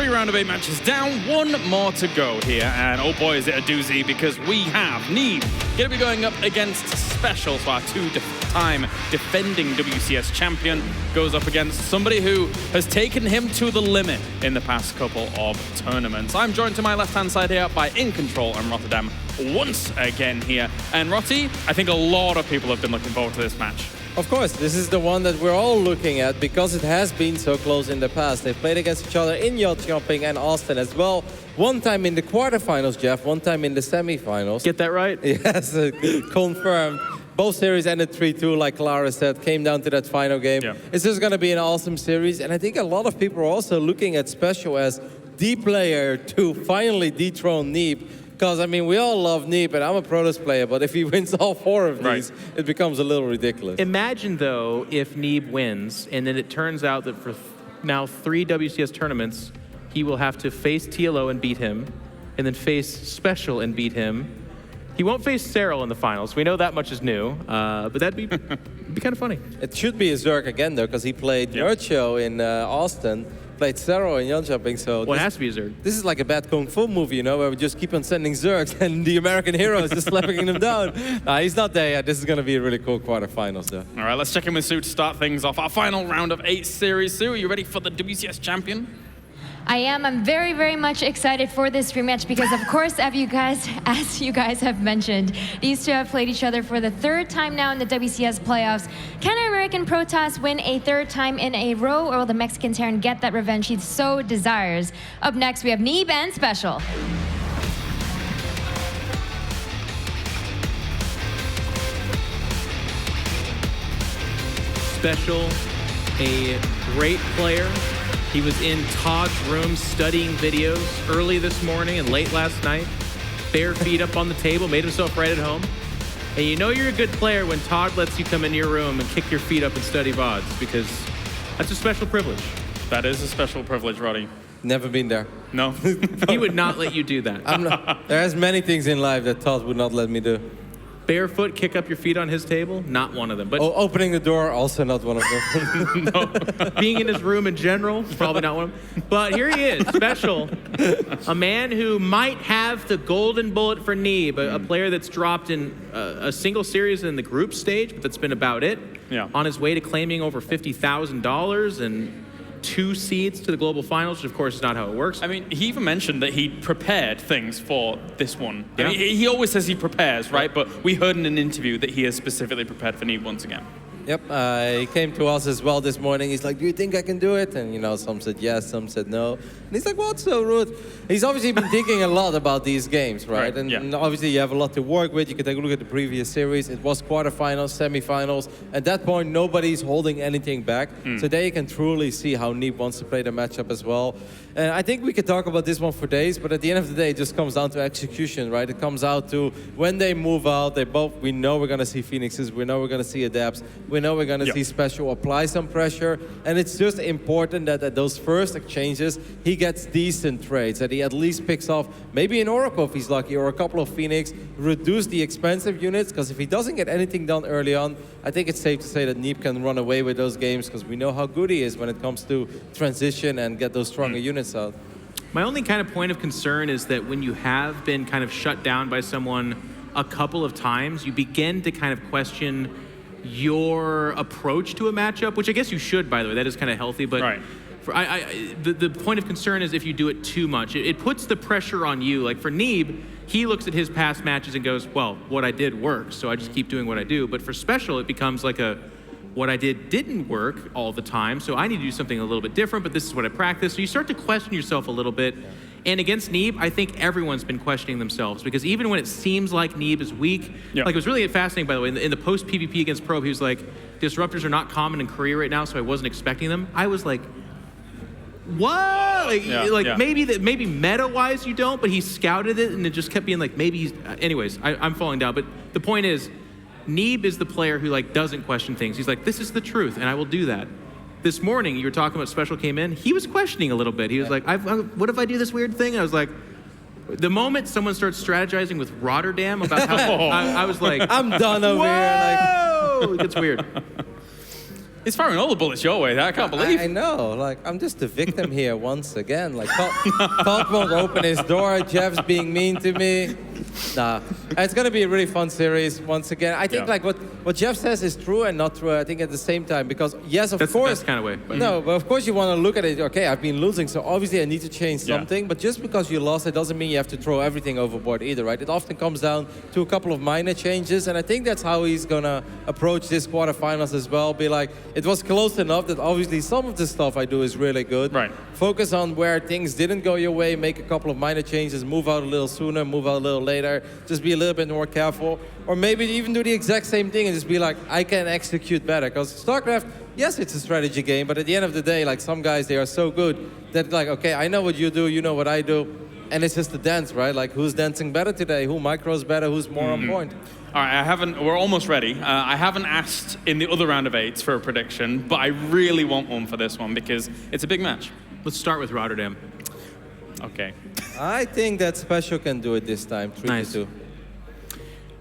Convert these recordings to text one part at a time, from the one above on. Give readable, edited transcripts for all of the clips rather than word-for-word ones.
3 round of 8 matches down, 1 more to go here. And oh boy, is it a doozy, because we have Neeb going to be going up against Special, so our 2-time defending WCS champion goes up against somebody who has taken him to the limit in the past couple of tournaments. I'm joined to my left-hand side here by In Control and Rotterdam once again here. And Rotti, I think a lot of people have been looking forward to this match. Of course, this is the one that we're all looking at because it has been so close in the past. They've played against each other in yacht jumping and Austin as well. One time in the quarterfinals, Jeff, one time in the semifinals. Get that right? Yes, confirmed. Both series ended 3-2, like Clara said, came down to that final game. Yeah. It's just going to be an awesome series, and I think a lot of people are also looking at Special as the player to finally dethrone Neeb. Because, I mean, we all love Neeb, and I'm a Protoss player, but if he wins all 4 of these, it becomes a little ridiculous. Imagine, though, if Neeb wins, and then it turns out that for now 3 WCS tournaments, he will have to face TLO and beat him, and then face Special and beat him. He won't face Serral in the finals. We know that much is new, but that'd be kind of funny. It should be a Zerg again, though, because he played Nerdcho in Austin, played Serral in yacht jumping, so... Well, it has to be a Zerg. This is like a bad Kung Fu movie, you know, where we just keep on sending Zergs and the American hero is just slapping them down. He's not there yet. This is going to be a really cool quarterfinals, though. All right, let's check in with Sue to start things off. Our final round of 8 series. Sue, are you ready for the WCS champion? I am. I'm very, very much excited for this rematch because, of course, as you guys have mentioned, these two have played each other for the 3rd time now in the WCS playoffs. Can our American Protoss win a 3rd time in a row, or will the Mexican Terran get that revenge he so desires? Up next, we have Neeb and Special. Special, a great player. He was in Todd's room studying videos early this morning and late last night. Bare feet up on the table, made himself right at home. And you know you're a good player when Todd lets you come in your room and kick your feet up and study VODs, because that's a special privilege. That is a special privilege, Roddy. Never been there. No? He would not let you do that. There's many things in life that Todd would not let me do. Barefoot, kick up your feet on his table, not one of them. But opening the door, also not one of them. no. Being in his room in general, probably not one of them. But here he is, Special. A man who might have the golden bullet for Neeb, a player that's dropped in a single series in the group stage, but that's been about it. Yeah. On his way to claiming over $50,000 and 2 seeds to the global finals, which of course is not how it works. I mean, he even mentioned that he prepared things for this one. Yeah. I mean, he always says he prepares, right? But we heard in an interview that he is specifically prepared for Neeb once again. Yep, he came to us as well this morning. He's like, do you think I can do it? And, you know, some said yes, some said no. And he's like, what's so rude? He's obviously been thinking a lot about these games, right? And obviously you have a lot to work with. You can take a look at the previous series. It was quarterfinals, semifinals. At that point, nobody's holding anything back. So there you can truly see how Neeb wants to play the matchup as well. And I think we could talk about this one for days, but at the end of the day, it just comes down to execution, right? It comes out to when they move out, we know we're going to see Phoenixes, we know we're going to see Adapts, we know we're going to see Special apply some pressure, and it's just important that at those first exchanges, he gets decent trades, that he at least picks off maybe an Oracle if he's lucky, or a couple of Phoenix, reduce the expensive units, because if he doesn't get anything done early on, I think it's safe to say that Neeb can run away with those games, because we know how good he is when it comes to transition and get those stronger units out. My only kind of point of concern is that when you have been kind of shut down by someone a couple of times, you begin to kind of question your approach to a matchup, which I guess you should, by the way. That is kind of healthy, but the point of concern is if you do it too much. It puts the pressure on you. Like for Neeb, he looks at his past matches and goes, well, what I did worked, so I just keep doing what I do. But for Special, it becomes like what I did didn't work all the time, so I need to do something a little bit different, but this is what I practice. So you start to question yourself a little bit. And against Neeb, I think everyone's been questioning themselves, because even when it seems like Neeb is weak, like it was really fascinating, by the way, in the post-PvP against Probe, he was like, disruptors are not common in Korea right now, so I wasn't expecting them. I was like, what? Maybe meta-wise you don't, but he scouted it, and it just kept being like, maybe he's... Anyways, I'm falling down, but the point is, Neeb is the player who like doesn't question things. He's like, this is the truth, and I will do that. This morning, you were talking about Special came in. He was questioning a little bit. He was like, what if I do this weird thing? And I was like, the moment someone starts strategizing with Rotterdam about how, I was like, I'm done over here. Whoa! It gets weird. He's firing all the bullets your way. I can't believe. I know. Like, I'm just the victim here once again. Like, Todd won't open his door. Jeff's being mean to me. Nah, it's going to be a really fun series once again. I think like what Jeff says is true and not true, I think, at the same time. Because, yes, of That's course. the best kind of way. But No, but of course you want to look at it. Okay, I've been losing, so obviously I need to change something. But just because you lost, it doesn't mean you have to throw everything overboard either, right? It often comes down to a couple of minor changes. And I think that's how he's going to approach this quarterfinals as well. Be like, it was close enough that obviously some of the stuff I do is really good. Right. Focus on where things didn't go your way, make a couple of minor changes, move out a little sooner, move out a little later, just be a little bit more careful. Or maybe even do the exact same thing and just be like, I can execute better. Because StarCraft, yes, it's a strategy game, but at the end of the day, like some guys, they are so good that like, okay, I know what you do, you know what I do. And it's just a dance, right? Like who's dancing better today? Who micros better? Who's more on point? All right, we're almost ready. I haven't asked in the other round of 8s for a prediction, but I really want one for this one because it's a big match. Let's start with Rotterdam. Okay. I think that Special can do it this time, 3-2.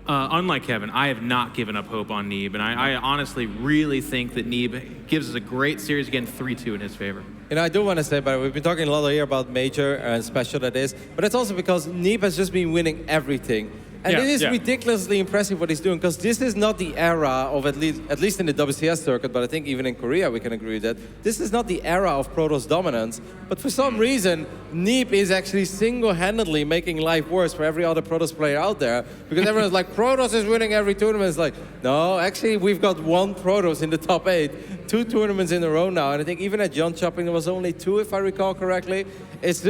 Unlike Kevin, I have not given up hope on Neeb, and I honestly really think that Neeb gives us a great series again, 3-2 in his favor. You know, I do want to say, but we've been talking a lot here about Major and Special that is, but it's also because Neeb has just been winning everything. And it is ridiculously impressive what he's doing, because this is not the era of, at least in the WCS circuit, but I think even in Korea we can agree with that, this is not the era of Protoss dominance. But for some reason, Neeb is actually single-handedly making life worse for every other Protoss player out there, because everyone's like, Protoss is winning every tournament. It's like, no, actually we've got one Protoss in the top 8, 2 tournaments in a row now, and I think even at John Chopping there was only 2, if I recall correctly. It's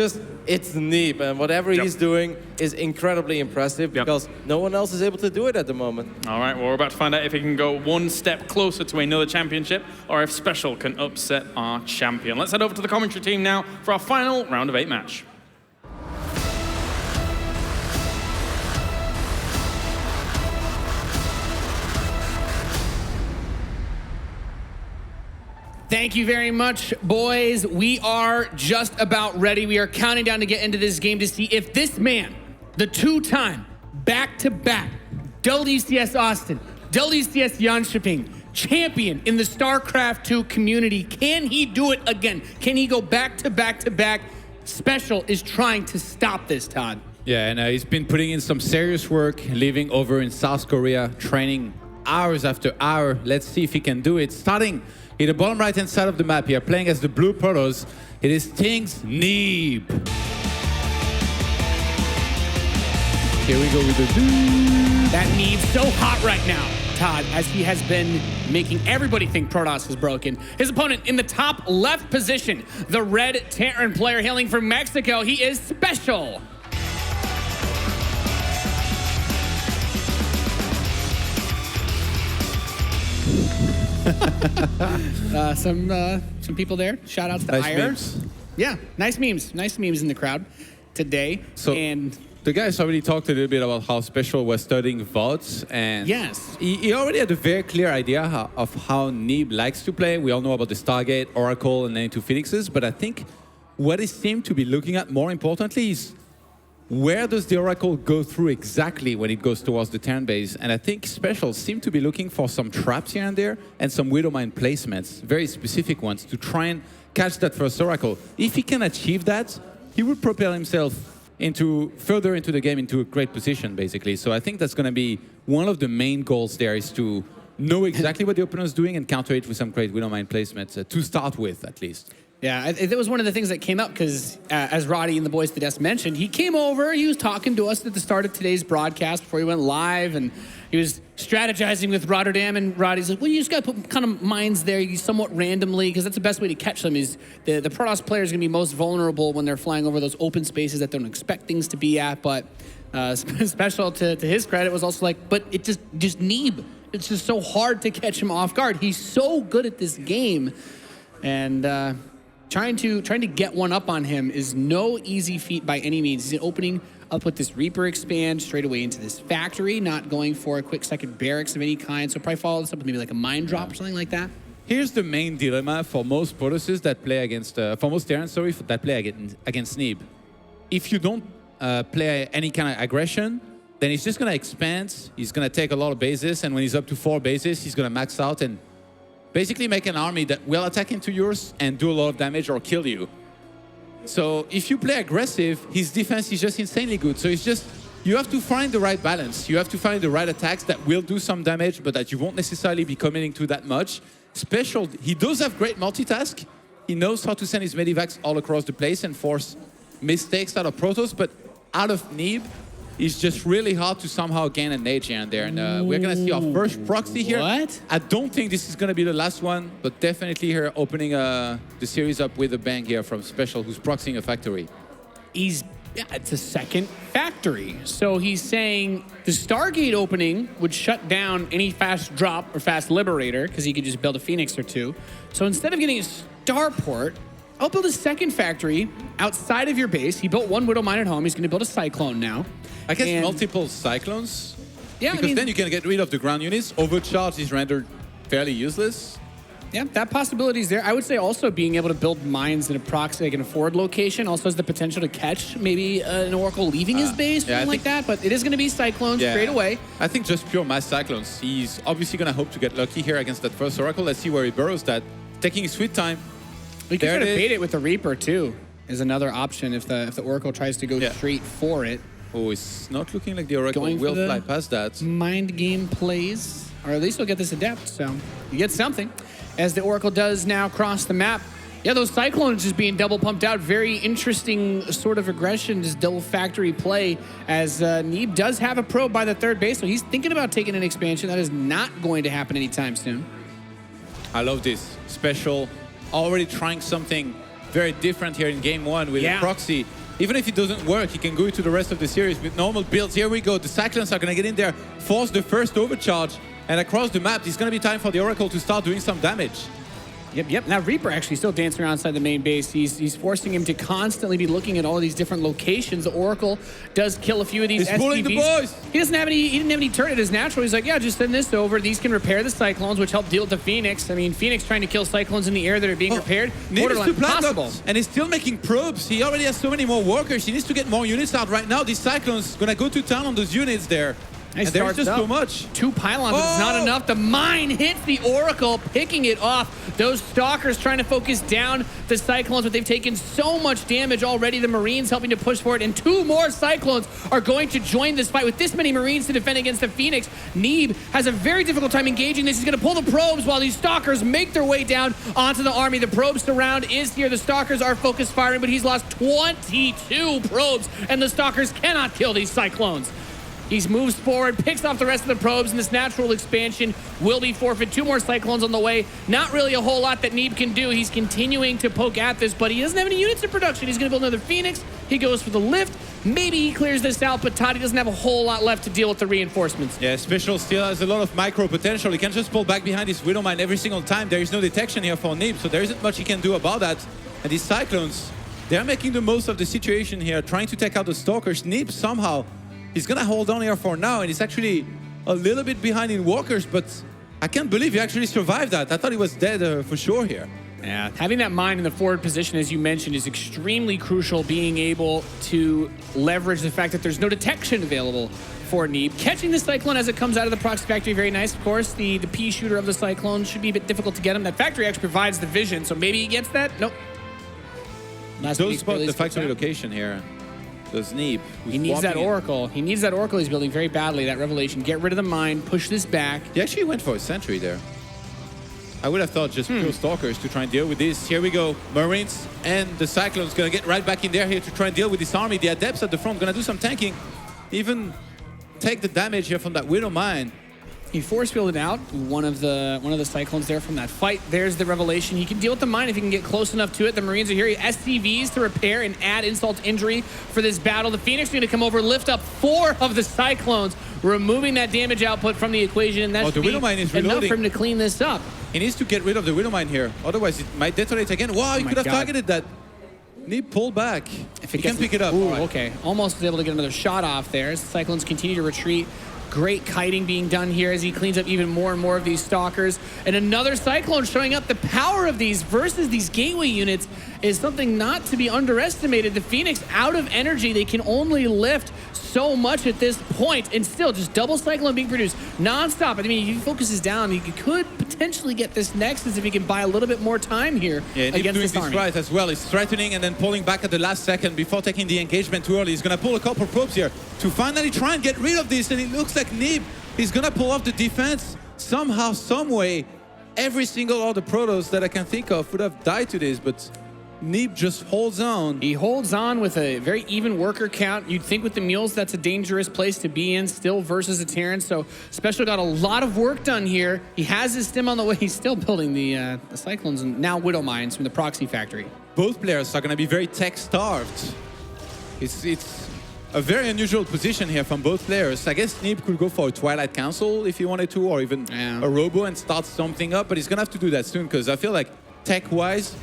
Neeb, and whatever he's doing is incredibly impressive, because no one else is able to do it at the moment. All right, well, we're about to find out if he can go one step closer to another championship or if Special can upset our champion. Let's head over to the commentary team now for our final round of 8 match. Thank you very much, boys. We are just about ready. We are counting down to get into this game to see if this man, the 2-time, back-to-back WCS Austin, WCS Jönköping champion in the StarCraft 2 community, can he do it again? Can he go back-to-back-to-back? Special is trying to stop this, Todd. Yeah, and he's been putting in some serious work, living over in South Korea, training hours after hour. Let's see if he can do it. Starting in the bottom right-hand side of the map here, playing as the Blue Protoss, it is Things Neeb. Here we go with the That Neeb's so hot right now, Todd, as he has been making everybody think Protoss is broken. His opponent in the top left position, the red Terran player hailing from Mexico, he is Special. Some people there. Shout out to nice Ire. memes. Yeah, nice memes in the crowd today. So the guys already talked a little bit about how Special was studying VODs, and yes, he already had a very clear idea of how Neeb likes to play. We all know about the Stargate, Oracle, and then into Phoenixes, but I think what he seemed to be looking at more importantly is where does the Oracle go through exactly when it goes towards the Terran base? And I think Special seemed to be looking for some traps here and there and some Widowmine placements, very specific ones, to try and catch that first Oracle. If he can achieve that, he would propel himself further into the game, into a great position, basically. So I think that's going to be one of the main goals there, is to know exactly what the opponent is doing and counter it with some great Widowmine placements, to start with, at least. Yeah, it was one of the things that came up because, as Roddy and the boys at the desk mentioned, he came over, he was talking to us at the start of today's broadcast before he went live, and he was strategizing with Rotterdam, and Roddy's like, well, you just got to put kind of mines there somewhat randomly, because that's the best way to catch them. Is the Protoss player is going to be most vulnerable when they're flying over those open spaces that they don't expect things to be at, but Special, to his credit, was also like, but it just Neeb. It's just so hard to catch him off guard. He's so good at this game, and trying to get one up on him is no easy feat by any means. He's opening up with this Reaper expand straight away into this factory, not going for a quick second barracks of any kind. So probably follow this up with maybe like a mine drop or something like that. Here's the main dilemma for most Protosses that play against, for most Terrans, that play against Neeb. If you don't play any kind of aggression, then he's just going to expand. He's going to take a lot of bases, and when he's up to 4 bases, he's going to max out and basically make an army that will attack into yours and do a lot of damage or kill you. So if you play aggressive, his defense is just insanely good. So it's just, you have to find the right balance. You have to find the right attacks that will do some damage, but that you won't necessarily be committing to that much. Special, he does have great multitask. He knows how to send his medivacs all across the place and force mistakes out of Protoss, but out of Neeb, it's just really hard to somehow gain an edge here and there. And we're going to see our first proxy here. What? I don't think this is going to be the last one, but definitely here opening the series up with a bang here from Special, who's proxying a factory. It's a second factory. So he's saying the Stargate opening would shut down any fast drop or fast liberator because he could just build a Phoenix or two. So instead of getting a starport, I'll build a second factory outside of your base. He built one Widow Mine at home. He's going to build a Cyclone now. I guess multiple Cyclones. Yeah, because then you can get rid of the ground units. Overcharge is rendered fairly useless. Yeah, that possibility is there. I would say also being able to build mines in a proxy, like in a forward location, also has the potential to catch maybe an Oracle leaving his base, something like that. But it is going to be Cyclones straight away. I think just pure mass Cyclones. He's obviously going to hope to get lucky here against that first Oracle. Let's see where he burrows that. Taking his sweet time. We can try to bait it with the Reaper too, is another option if the Oracle tries to go straight for it. Oh, it's not looking like the Oracle will fly past that. Mind game plays, or at least he'll get this Adept, so you get something. As the Oracle does now cross the map. Yeah, those Cyclones just being double pumped out. Very interesting sort of aggression, just double factory play, as Neeb does have a probe by the third base, so he's thinking about taking an expansion. That is not going to happen anytime soon. I love this. Special, already trying something very different here in game one with a proxy. Even if it doesn't work, he can go into the rest of the series with normal builds. Here we go. The Cyclones are going to get in there, force the first overcharge, and across the map, it's going to be time for the Oracle to start doing some damage. Yep. Now Reaper actually still dancing around inside the main base. He's forcing him to constantly be looking at all of these different locations. The Oracle does kill a few of these SCVs. He's pulling the boys. He didn't have any turret as natural. He's like, yeah, just send this over. These can repair the Cyclones, which help deal with the Phoenix. I mean, Phoenix trying to kill Cyclones in the air that are being repaired. Borderline impossible. And he's still making probes. He already has so many more workers. He needs to get more units out right now. These Cyclones gonna go to town on those units there. And there's just so much. 2 pylons, but it's not enough. The mine hits the Oracle, picking it off. Those Stalkers trying to focus down the Cyclones, but they've taken so much damage already. The Marines helping to push forward, and 2 more Cyclones are going to join this fight. With this many Marines to defend against the Phoenix, Neeb has a very difficult time engaging this. He's going to pull the probes while these Stalkers make their way down onto the army. The probe surround is here. The Stalkers are focus firing, but he's lost 22 probes, and the Stalkers cannot kill these Cyclones. He moves forward, picks off the rest of the probes, and this natural expansion will be forfeit. 2 more Cyclones on the way. Not really a whole lot that Neeb can do. He's continuing to poke at this, but he doesn't have any units in production. He's going to build another Phoenix. He goes for the lift. Maybe he clears this out, but Toddy doesn't have a whole lot left to deal with the reinforcements. Yeah, Special still has a lot of micro potential. He can just pull back behind his Widow Mine every single time. There is no detection here for Neeb, so there isn't much he can do about that. And these Cyclones, they're making the most of the situation here, trying to take out the Stalkers. Neeb somehow, he's gonna hold on here for now, and he's actually a little bit behind in walkers, but I can't believe he actually survived that. I thought he was dead for sure here. Yeah, having that mine in the forward position, as you mentioned, is extremely crucial, being able to leverage the fact that there's no detection available for Neeb. Catching the Cyclone as it comes out of the proxy factory, very nice. Of course, the P shooter of the Cyclone should be a bit difficult to get him. That factory actually provides the vision, so maybe he gets that. Nope. Don't spot the factory location here. Does Neeb. He needs that Oracle. He needs that Oracle he's building very badly, that Revelation. Get rid of the mine, push this back. He actually went for a sentry there. I would have thought just pure Stalkers to try and deal with this. Here we go. Marines and the Cyclones going to get right back in there here to try and deal with this army. The Adepts at the front going to do some tanking. Even take the damage here from that Widow Mine. He force fielded out one of the Cyclones there from that fight. There's the Revelation. He can deal with the mine if he can get close enough to it. The Marines are here. SCVs to repair and add insult to injury for this battle. The Phoenix is going to come over, lift up 4 of the Cyclones, removing that damage output from the equation, and that's the Widow Mine is enough for him to clean this up. He needs to get rid of the Widow Mine here. Otherwise, it might detonate again. Wow, he could have targeted that. Neeb pull back. If he can pick it up. Ooh, okay. Almost was able to get another shot off there as the Cyclones continue to retreat. Great kiting being done here as he cleans up even more and more of these Stalkers. And another Cyclone showing up. The power of these versus these gateway units is something not to be underestimated. The Phoenix out of energy. They can only lift so much at this point, and still just double cyclone being produced non-stop. I mean, if he focuses down, he could potentially get this Nexus if he can buy a little bit more time here against this army. Right as well. He's threatening and then pulling back at the last second before taking the engagement too early. He's going to pull a couple of probes here to finally try and get rid of this, and it looks like Neeb is going to pull off the defense somehow, some way. Every single other Protoss that I can think of would have died to this, but Neeb just holds on. He holds on with a very even worker count. You'd think with the mules, that's a dangerous place to be in still versus a Terran. So Special got a lot of work done here. He has his stim on the way. He's still building the Cyclones and now Widow Mines from the proxy factory. Both players are going to be very tech-starved. It's a very unusual position here from both players. I guess Neeb could go for a Twilight Council if he wanted to, or even a Robo and start something up, but he's going to have to do that soon because I feel like tech-wise,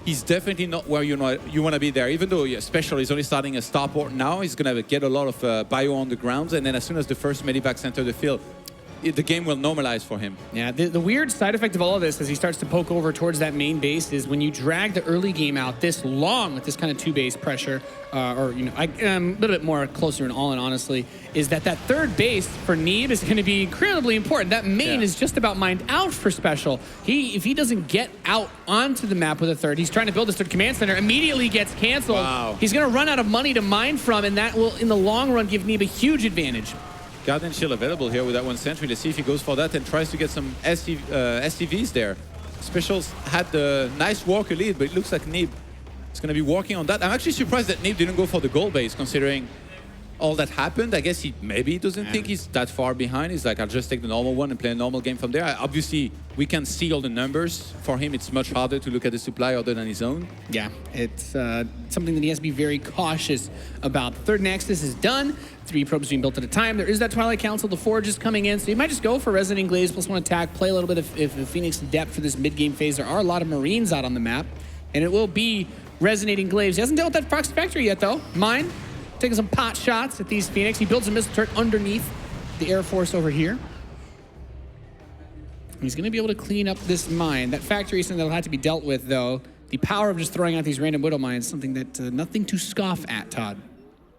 he's definitely not where you want to be there. Even though Special is only starting a starport now, he's going to get a lot of bio on the ground, and then as soon as the first medivacs enter the field, the game will normalize for him. Yeah, the weird side effect of all of this as he starts to poke over towards that main base is when you drag the early game out this long with this kind of two-base pressure, or a little bit more closer and all in, honestly, is that third base for Neeb is going to be incredibly important. That main is just about mined out for Special. If he doesn't get out onto the map with a third, he's trying to build this third command center, immediately gets canceled. Wow. He's going to run out of money to mine from, and that will, in the long run, give Neeb a huge advantage. Guardian Shield available here with that one sentry. Let's see if he goes for that and tries to get some SCVs there. Specials had the nice walker lead, but it looks like Neeb is going to be working on that. I'm actually surprised that Neeb didn't go for the gold base, considering all that happened. I guess he maybe doesn't think he's that far behind. He's like, I'll just take the normal one and play a normal game from there. Obviously, we can see all the numbers. For him, it's much harder to look at the supply other than his own. Yeah, it's something that he has to be very cautious about. Third Nexus is done. 3 probes being built at a time. There is that Twilight Council. The Forge is coming in, so you might just go for Resonant Glaives +1 attack, play a little bit of Phoenix depth for this mid-game phase. There are a lot of Marines out on the map, and it will be Resonating Glaives. He hasn't dealt with that Proxy Factory yet, though. Mine, taking some pot shots at these Phoenix. He builds a missile turret underneath the Air Force over here. He's going to be able to clean up this mine. That factory is something that'll have to be dealt with, though. The power of just throwing out these random Widow Mines is something that nothing to scoff at, Todd.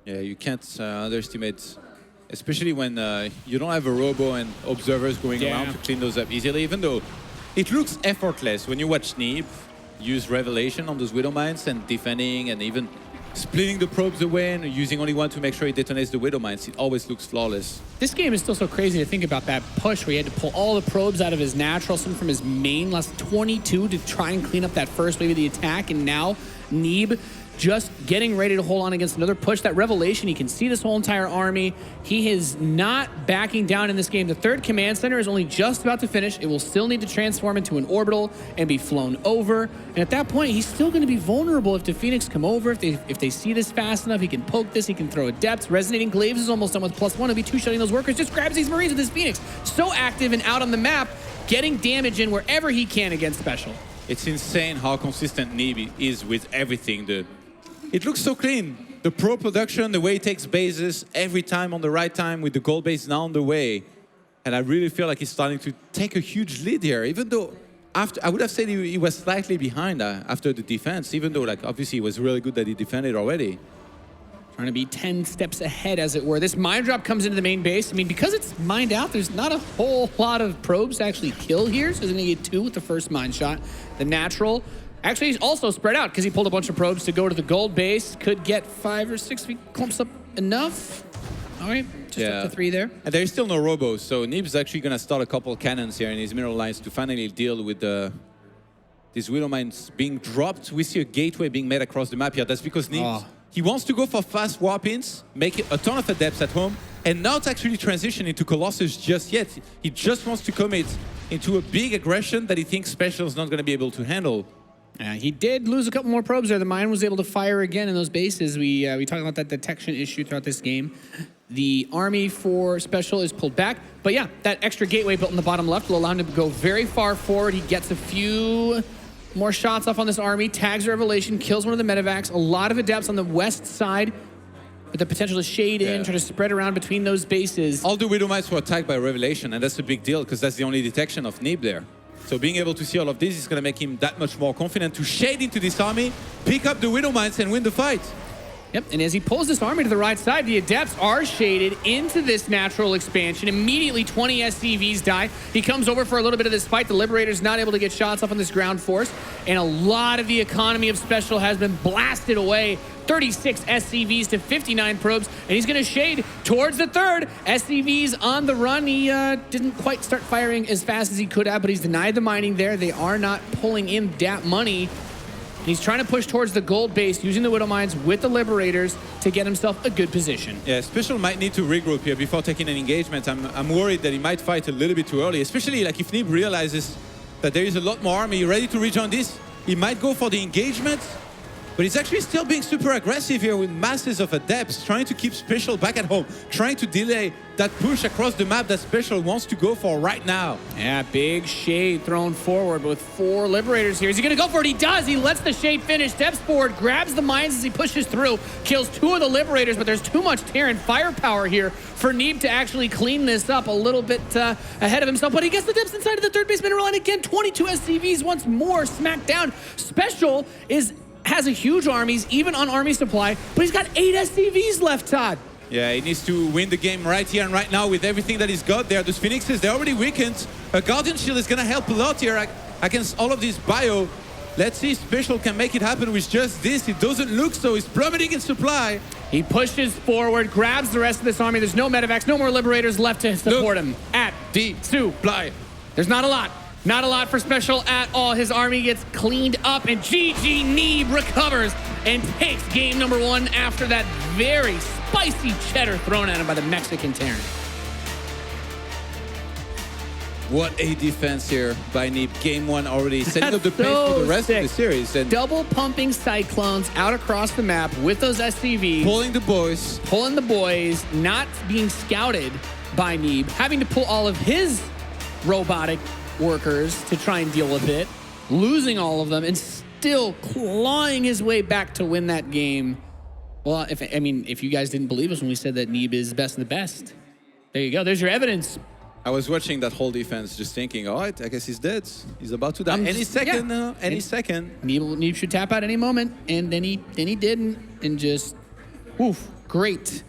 Yeah, you can't underestimate, especially when you don't have a Robo and observers going around to clean those up easily, even though it looks effortless when you watch Neeb use Revelation on those Widow Mines and defending and even splitting the probes away and using only one to make sure he detonates the Widow Mines. It always looks flawless. This game is still so crazy to think about that push where he had to pull all the probes out of his natural, some from his main, last 22 to try and clean up that first wave of the attack, and now Neeb just getting ready to hold on against another push. That Revelation, he can see this whole entire army. He is not backing down in this game. The third command center is only just about to finish. It will still need to transform into an orbital and be flown over. And at that point, he's still going to be vulnerable if the Phoenix come over. If they see this fast enough, he can poke this, he can throw a depth. Resonating Glaives is almost done with +1. He'll be two-shotting those workers. Just grabs these Marines with his Phoenix. So active and out on the map, getting damage in wherever he can against Special. It's insane how consistent Neeb is with everything. It looks so clean. The pro production, the way he takes bases every time on the right time with the gold base now on the way. And I really feel like he's starting to take a huge lead here, even though I would have said he was slightly behind after the defense, even though obviously it was really good that he defended already. Trying to be 10 steps ahead, as it were. This mine drop comes into the main base. I mean, because it's mined out, there's not a whole lot of probes to actually kill here. So he's going to get 2 with the first mine shot. The natural. Actually, he's also spread out because he pulled a bunch of probes to go to the gold base. Could get 5 or 6 if he clumps up enough. All right, just up to 3 there. And there's still no Robos, so Neeb's actually going to start a couple cannons here in his mineral lines to finally deal with these Widow Mines being dropped. We see a gateway being made across the map here. That's because Neeb, he wants to go for fast warp-ins, make a ton of adepts at home, and not actually transition into Colossus just yet. He just wants to commit into a big aggression that he thinks Special is not going to be able to handle. He did lose a couple more probes there. The mine was able to fire again in those bases. We talked about that detection issue throughout this game. The army for Special is pulled back. But yeah, that extra gateway built in the bottom left will allow him to go very far forward. He gets a few more shots off on this army, tags Revelation, kills one of the medevacs. A lot of adepts on the west side with the potential to shade in, try to spread around between those bases. All the Widow Mines were attacked by Revelation, and that's a big deal because that's the only detection of Neeb there. So being able to see all of this is going to make him that much more confident to shade into this army, pick up the Widow Mines, and win the fight. Yep, and as he pulls this army to the right side, the Adepts are shaded into this natural expansion. Immediately, 20 SCVs die. He comes over for a little bit of this fight. The Liberator's not able to get shots off on this ground force, and a lot of the economy of Special has been blasted away. 36 SCVs to 59 probes, and he's going to shade towards the third. SCVs on the run. He didn't quite start firing as fast as he could have, but he's denied the mining there. They are not pulling in that money. And he's trying to push towards the gold base using the Widow Mines with the Liberators to get himself a good position. Yeah, Special might need to regroup here before taking an engagement. I'm worried that he might fight a little bit too early, especially like if Neeb realizes that there is a lot more army ready to rejoin this. He might go for the engagement, but he's actually still being super aggressive here with masses of Adepts, trying to keep Special back at home, trying to delay that push across the map that Special wants to go for right now. Yeah, big shade thrown forward with 4 Liberators here. Is he going to go for it? He does. He lets the shade finish, steps forward, grabs the mines as he pushes through, kills 2 of the Liberators, but there's too much Terran firepower here for Neeb to actually clean this up a little bit ahead of himself. But he gets the Depths inside of the third base mineral, and again, 22 SCVs once more smacked down. Special has a huge armies, even on army supply, but he's got 8 SCVs left, Todd. Yeah, he needs to win the game right here and right now with everything that he's got there. Those Phoenixes, they're already weakened. A Guardian Shield is going to help a lot here against all of this bio. Let's see if Special can make it happen with just this. It doesn't look so. He's plummeting in supply. He pushes forward, grabs the rest of this army. There's no medevacs, no more Liberators left to support him. At supply. There's not a lot. Not a lot for Special at all. His army gets cleaned up, and GG Neeb recovers and takes game number 1 after that very spicy cheddar thrown at him by the Mexican Terran. What a defense here by Neeb. Game 1 already setting up the pace so for the rest sick. of the series. And double pumping Cyclones out across the map with those SCVs. pulling the boys. Not being scouted by Neeb. Having to pull all of his robotic workers to try and deal with it. Losing all of them and still clawing his way back to win that game. Well, if you guys didn't believe us when we said that Neeb is best of the best, there you go. There's your evidence. I was watching that whole defense just thinking, all right, I guess he's dead. He's about to die. Any second. Neeb should tap out any moment, and then he didn't, and just, great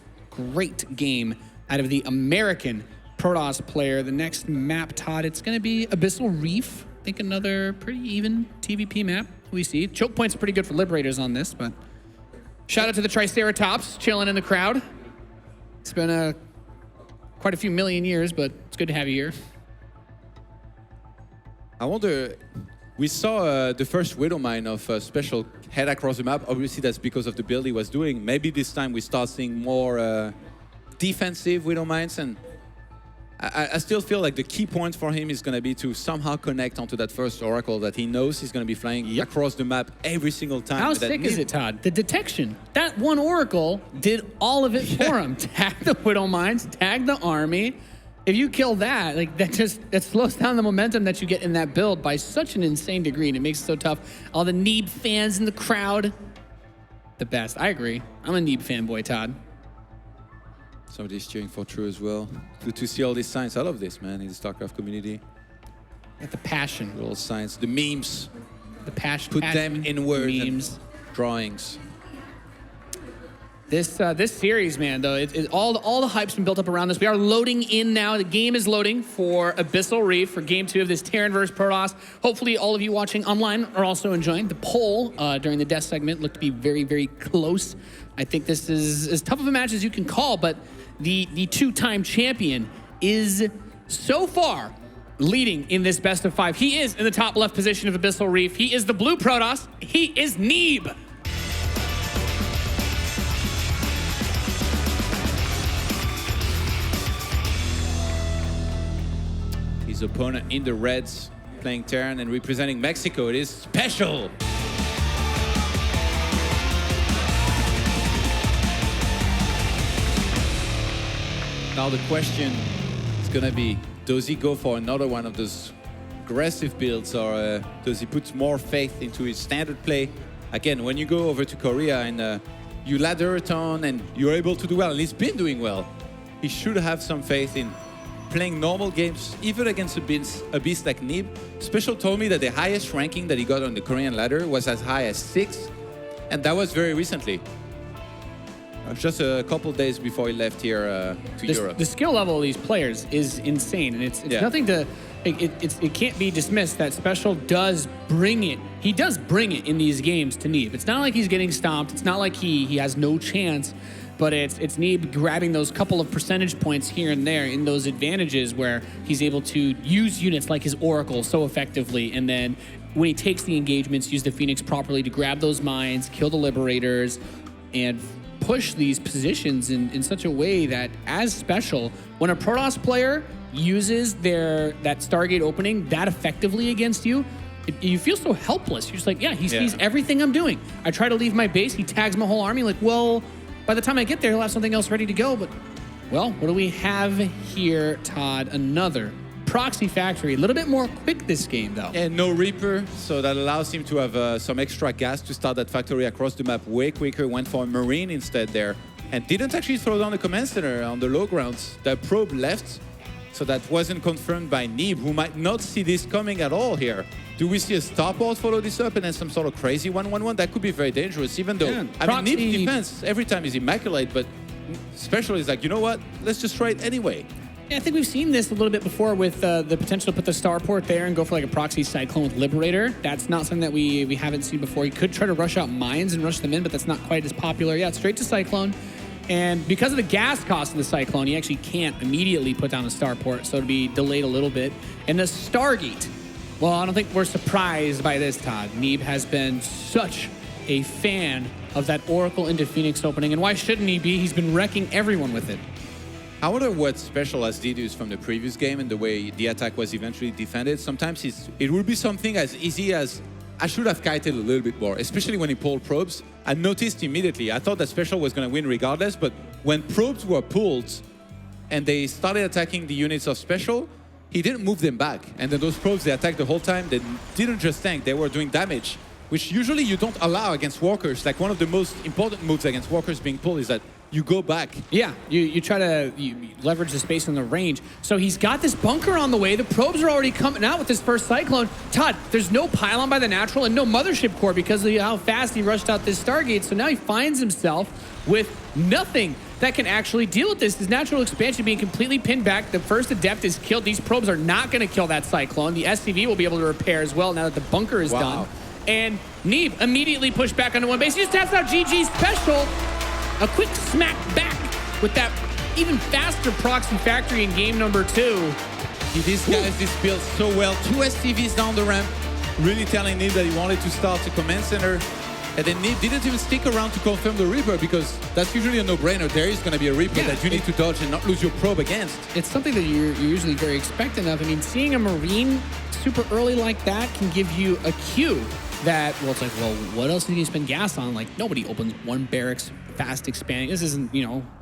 game out of the American Protoss player. The next map, Todd, it's going to be Abyssal Reef. I think another pretty even TVP map we see. Choke points are pretty good for Liberators on this, but shout out to the Triceratops chilling in the crowd. It's been quite a few million years, but it's good to have you here. I wonder, we saw the first Widow Mine of Special head across the map. Obviously, that's because of the build he was doing. Maybe this time we start seeing more defensive Widow Mines, and I still feel like the key point for him is going to be to somehow connect onto that first Oracle that he knows he's going to be flying across the map every single time. How sick is it, Todd? The detection. That one Oracle did all of it for him. Tag the Widow Mines, tag the army. If you kill that, that slows down the momentum that you get in that build by such an insane degree, and it makes it so tough. All the Neeb fans in the crowd, the best. I agree. I'm a Neeb fanboy, Todd. Somebody's cheering for True as well. Good to see all these signs. I love this, man, in the StarCraft community. Like the passion. All signs, the memes. The passion. Put them in words. Memes. Drawings. This series, man, though, all the hype's been built up around this. We are loading in now. The game is loading for Abyssal Reef for Game 2 of this Terran vs. Protoss. Hopefully, all of you watching online are also enjoying. The poll during the death segment looked to be very, very close. I think this is as tough of a match as you can call, but the 2-time champion is so far leading in this best of 5. He is in the top left position of Abyssal Reef. He is the blue Protoss. He is Neeb. His opponent in the reds, playing Terran and representing Mexico. It is Special. Now the question is gonna be, does he go for another one of those aggressive builds, or does he put more faith into his standard play? Again, when you go over to Korea and you ladder a ton and you're able to do well, and he's been doing well, he should have some faith in playing normal games, even against a beast like Nib, Special told me that the highest ranking that he got on the Korean ladder was as high as 6, and that was very recently. Just a couple days before he left here to Europe. The skill level of these players is insane, and it's nothing to. It can't be dismissed that Special does bring it. He does bring it in these games to Nib. It's not like he's getting stomped. It's not like he has no chance. But it's Nib grabbing those couple of percentage points here and there in those advantages where he's able to use units like his Oracle so effectively, and then when he takes the engagements, use the Phoenix properly to grab those mines, kill the Liberators, and push these positions in such a way that as Special, when a Protoss player uses that Stargate opening that effectively against you, you feel so helpless. You're just like, he sees everything I'm doing. I try to leave my base, he tags my whole army, like, well, by the time I get there, he'll have something else ready to go. But, well, what do we have here, Todd? Another Proxy Factory. A little bit more quick this game, though. And no Reaper, so that allows him to have some extra gas to start that factory across the map way quicker. Went for a Marine instead there. And didn't actually throw down the command center on the low grounds. The probe left, so that wasn't confirmed by Nib, who might not see this coming at all here. Do we see a starport follow this up and then some sort of crazy 1-1-1? That could be very dangerous, even though, Nib's defense every time is immaculate, but Special is like, you know what? Let's just try it anyway. Yeah, I think we've seen this a little bit before with the potential to put the starport there and go for like a proxy cyclone with Liberator. That's not something that we haven't seen before. You could try to rush out mines and rush them in, but that's not quite as popular. Yeah, straight to Cyclone. And because of the gas cost of the Cyclone, you actually can't immediately put down a starport, so it'll be delayed a little bit. And the Stargate, well, I don't think we're surprised by this, Todd. Nib has been such a fan of that Oracle into Phoenix opening, and why shouldn't he be? He's been wrecking everyone with it. I wonder what Special has deduced from the previous game and the way the attack was eventually defended. Sometimes it will be something as easy as, I should have kited a little bit more, especially when he pulled probes. I noticed immediately, I thought that Special was going to win regardless, but when probes were pulled and they started attacking the units of Special, he didn't move them back. And then those probes, they attacked the whole time. They didn't just tank, they were doing damage, which usually you don't allow against walkers. Like one of the most important moves against walkers being pulled is that you go back. Yeah, you try to leverage the space and the range. So he's got this bunker on the way. The probes are already coming out with this first Cyclone. Todd, there's no pylon by the natural and no mothership core because of how fast he rushed out this Stargate. So now he finds himself with nothing that can actually deal with this. His natural expansion being completely pinned back. The first Adept is killed. These probes are not going to kill that Cyclone. The SCV will be able to repair as well now that the bunker is done. And Nib immediately pushed back onto one base. He just taps out GG Special. A quick smack back with that even faster Proxy Factory in game number 2. These guys, this built so well. 2 SCVs down the ramp, really telling Nib that he wanted to start the command center. And then Nib didn't even stick around to confirm the Reaper because that's usually a no-brainer. There is going to be a Reaper that you need to dodge and not lose your probe against. It's something that you're usually very expectant of. I mean, seeing a Marine super early like that can give you a cue that, well, it's like, well, what else did he spend gas on? Like, nobody opens one barracks fast expanding. This isn't,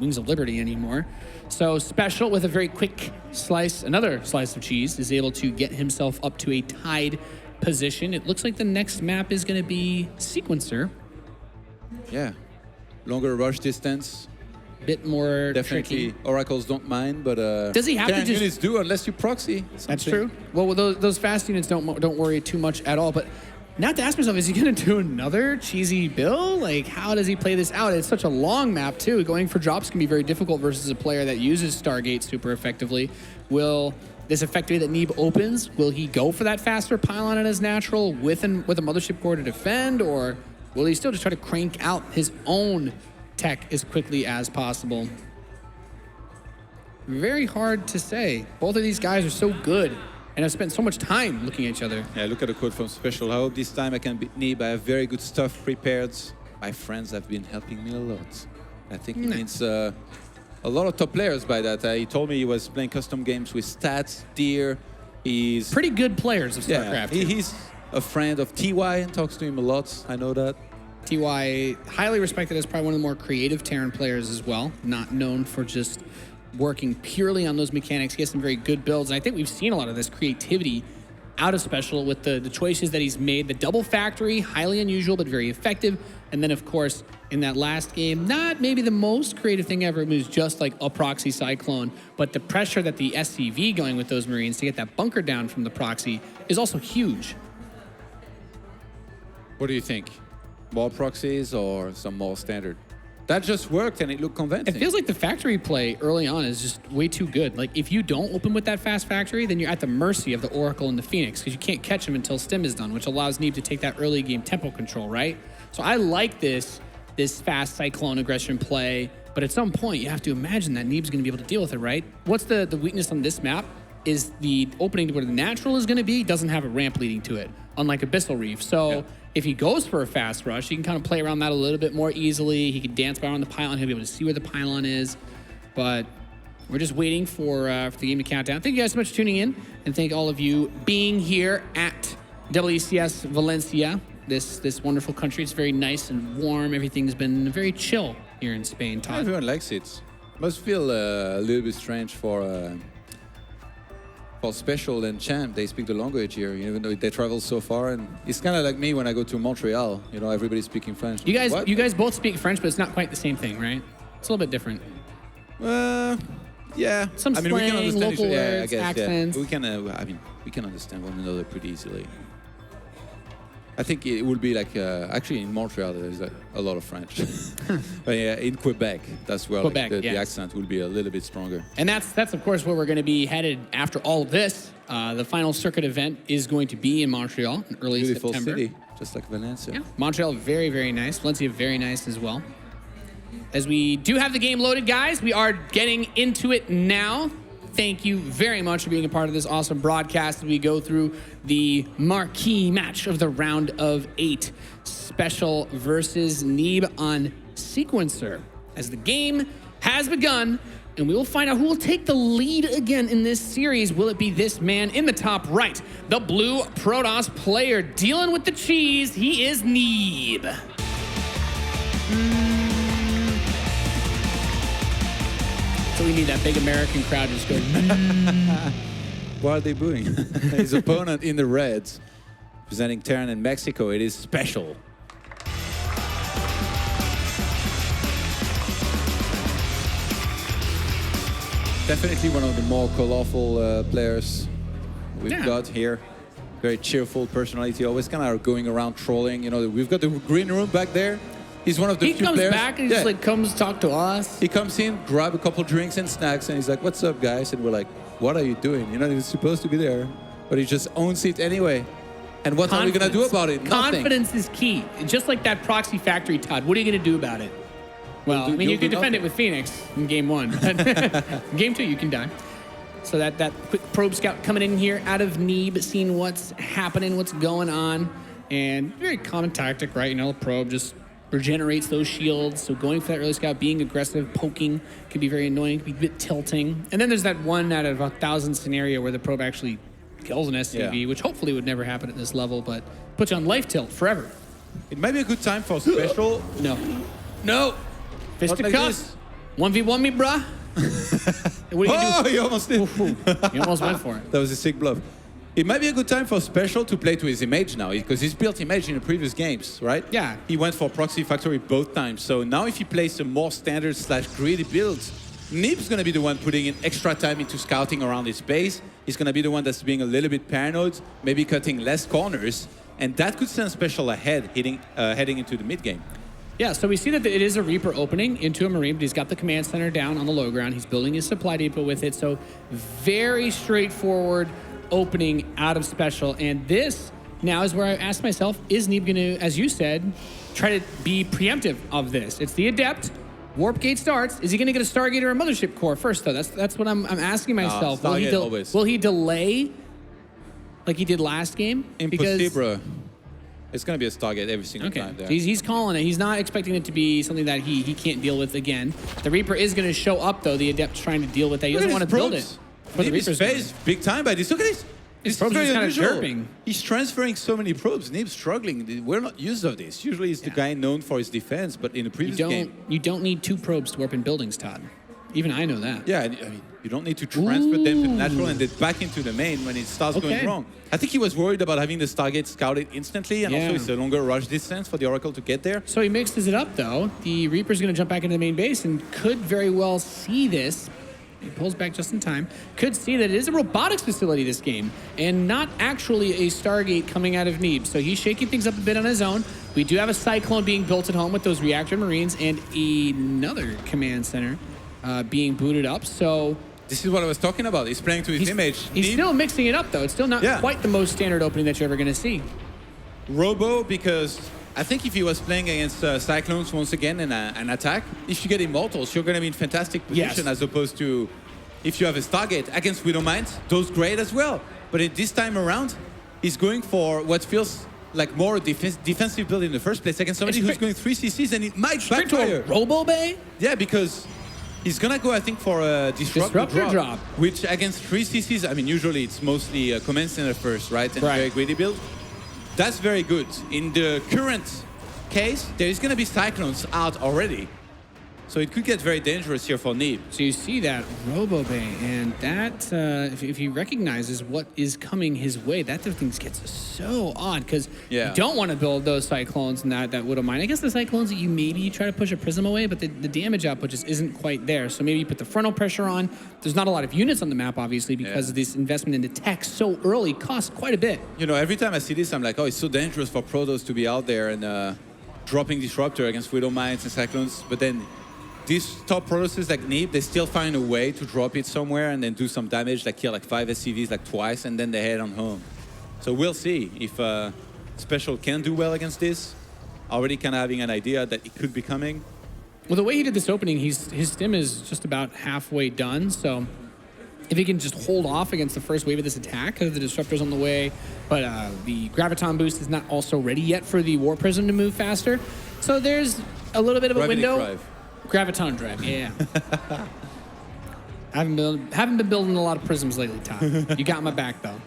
Wings of Liberty anymore. So Special, with a very quick slice, another slice of cheese, is able to get himself up to a tied position. It looks like the next map is going to be Sequencer. Yeah. Longer rush distance. Bit more Definitely tricky. Oracles don't mind, but does he have to just units do unless you proxy something. That's true. Well, those fast units don't worry too much at all, but not to ask myself, is he going to do another cheesy bill? Like, how does he play this out? It's such a long map, too. Going for drops can be very difficult versus a player that uses Stargate super effectively. Will this effectively that Nib opens, will he go for that faster pylon in his natural with a mothership core to defend, or will he still just try to crank out his own tech as quickly as possible? Very hard to say. Both of these guys are so good and I've spent so much time looking at each other. Yeah, look at the quote from Special. I hope this time I can beat Nib. I have very good stuff prepared. My friends have been helping me a lot. I think it means a lot of top players by that. He told me he was playing custom games with Stats, Deer. He's pretty good players of StarCraft. Yeah, he's a friend of TY and talks to him a lot. I know that. TY, highly respected as probably one of the more creative Terran players as well. Not known for just working purely on those mechanics. He has some very good builds, and I think we've seen a lot of this creativity out of Special with the choices that he's made. The double factory, highly unusual, but very effective. And then, of course, in that last game, not maybe the most creative thing ever. It was just like a proxy cyclone. But the pressure that the SCV going with those Marines to get that bunker down from the proxy is also huge. What do you think? More proxies or some more standard? That just worked and it looked convincing. It feels like the factory play early on is just way too good. Like, if you don't open with that fast factory, then you're at the mercy of the Oracle and the Phoenix because you can't catch them until Stim is done, which allows Neeb to take that early game tempo control, right? So I like this fast Cyclone aggression play, but at some point you have to imagine that Neeb's going to be able to deal with it, right? What's the weakness on this map is the opening to where the natural is going to be doesn't have a ramp leading to it, unlike Abyssal Reef. So if he goes for a fast rush, he can kind of play around that a little bit more easily. He can dance around the pylon. He'll be able to see where the pylon is. But we're just waiting for the game to count down. Thank you guys so much for tuning in, and thank all of you being here at WCS Valencia, this wonderful country. It's very nice and warm. Everything's been very chill here in Spain, Todd. Everyone likes it. Must feel a little bit strange for Special and Champ. They speak the language here, even though they travel so far. And it's kind of like me when I go to Montreal. You know, everybody's speaking French. You guys both speak French, but it's not quite the same thing, right? It's a little bit different. Yeah. Some slang, we can understand local words, I guess, accents. Yeah. We can understand one another pretty easily. I think it would be like, actually in Montreal there's a lot of French. But yeah, in Quebec, that's where Quebec, like, the accent will be a little bit stronger. And that's of course where we're going to be headed after all of this. The final circuit event is going to be in Montreal in early Beautiful September. city, just like Valencia. Yeah, Montreal, very, very nice. Valencia, very nice as well. As we do have the game loaded, guys, we are getting into it now. Thank you very much for being a part of this awesome broadcast as we go through the marquee match of the round of 8, Special versus Neeb on Sequencer. As the game has begun, and we will find out who will take the lead again in this series. Will it be this man in the top right, the blue Protoss player dealing with the cheese? He is Neeb. So we need that big American crowd just going. What are they booing? His opponent in the reds, presenting Terran in Mexico, it is Special. Definitely one of the more colorful players we've got here. Very cheerful personality, always kind of going around trolling. You know, we've got the green room back there. He's one of the few players. He comes back and just like comes talk to us. He comes in, grab a couple drinks and snacks, and he's like, "What's up, guys?" And we're like, "What are you doing? You're not even supposed to be there." But he just owns it anyway. And what are we gonna do about it? Nothing. Confidence is key. Just like that proxy factory, Todd. What are you gonna do about it? Well, I mean, you can defend it with Phoenix in game 1. In game 2, you can die. So that quick probe scout coming in here out of Neeb, seeing what's happening, what's going on, and very common tactic, right? You know, the probe just regenerates those shields. So going for that early scout, being aggressive, poking can be very annoying, can be a bit tilting. And then there's that 1 out of 1,000 scenario where the probe actually kills an SCV, which hopefully would never happen at this level, but puts you on life tilt forever. It might be a good time for Special. No. Fist to cuss. 1v1 me, bruh. What do you You almost did. You almost went for it. That was a sick bluff. It might be a good time for Special to play to his image now, because he's built image in the previous games, right? Yeah. He went for Proxy Factory both times. So now if he plays some more standard / greedy builds, Neeb's going to be the one putting in extra time into scouting around his base. He's going to be the one that's being a little bit paranoid, maybe cutting less corners. And that could send Special ahead, heading into the mid game. Yeah, so we see that it is a Reaper opening into a Marine, but he's got the command center down on the low ground. He's building his supply depot with it. So very straightforward opening out of Special. And this now is where I ask myself, is Neeb going to, as you said, try to be preemptive of this? It's the Adept. Warp Gate starts. Is he going to get a Stargate or a Mothership Core first, though? That's what I'm asking myself. Will he delay like he did last game? Impossible. It's going to be a Stargate every single time there. He's calling it. He's not expecting it to be something that he can't deal with again. The Reaper is going to show up, though. The Adept's trying to deal with that. He doesn't want to build it. But the Reaper's phased big time by this. Look at this. His probes are kind of chirping. He's transferring so many probes. Neeb's struggling. We're not used to this. Usually he's the guy known for his defense, but in the previous game... You don't need 2 probes to warp in buildings, Todd. Even I know that. Yeah, I mean, you don't need to transfer them to the natural and then back into the main when it starts going wrong. I think he was worried about having the Stargate scouted instantly, and also it's a longer rush distance for the Oracle to get there. So he mixes it up, though. The Reaper's going to jump back into the main base and could very well see this. He pulls back just in time. Could see that it is a robotics facility, this game, and not actually a Stargate coming out of Neeb. So he's shaking things up a bit on his own. We do have a Cyclone being built at home with those reactor Marines and another command center being booted up. So this is what I was talking about. He's playing to his image. He's still mixing it up, though. It's still not quite the most standard opening that you're ever going to see. Robo, because I think if he was playing against Cyclones once again in an attack, if you get Immortals, you're going to be in fantastic position as opposed to if you have a Stargate against Widow Mines, those great as well. But this time around, he's going for what feels like more a defensive build in the first place against somebody who's going 3 CCs, and it might backfire. To a Robo Bay? Yeah, because he's going to go, I think, for a Disruptor drop, which against 3 CCs, I mean, usually it's mostly a Command Center first, right? And very greedy build. That's very good. In the current case, there is going to be Cyclones out already. So it could get very dangerous here for Neeb. So you see that Robo Bay, and that, if he recognizes what is coming his way, that thing gets so odd, because you don't want to build those Cyclones and that Widow Mine. I guess the Cyclones, you maybe try to push a Prism away, but the damage output just isn't quite there. So maybe you put the frontal pressure on. There's not a lot of units on the map, obviously, because of this investment into tech so early costs quite a bit. You know, every time I see this, I'm like, oh, it's so dangerous for Protoss to be out there and dropping Disruptor against Widow Mines and Cyclones, but then these top Protosses like Neeb, they still find a way to drop it somewhere and then do some damage, like kill like 5 SCVs like twice, and then they head on home. So we'll see if Special can do well against this. Already kind of having an idea that it could be coming. Well, the way he did this opening, his stim is just about halfway done, so if he can just hold off against the first wave of this attack, because the Disruptor's on the way, but the Graviton boost is not also ready yet for the War Prism to move faster. So there's a little bit of a window. Drive. Graviton Drive, yeah. haven't been building a lot of prisms lately, Todd. You got my back, though.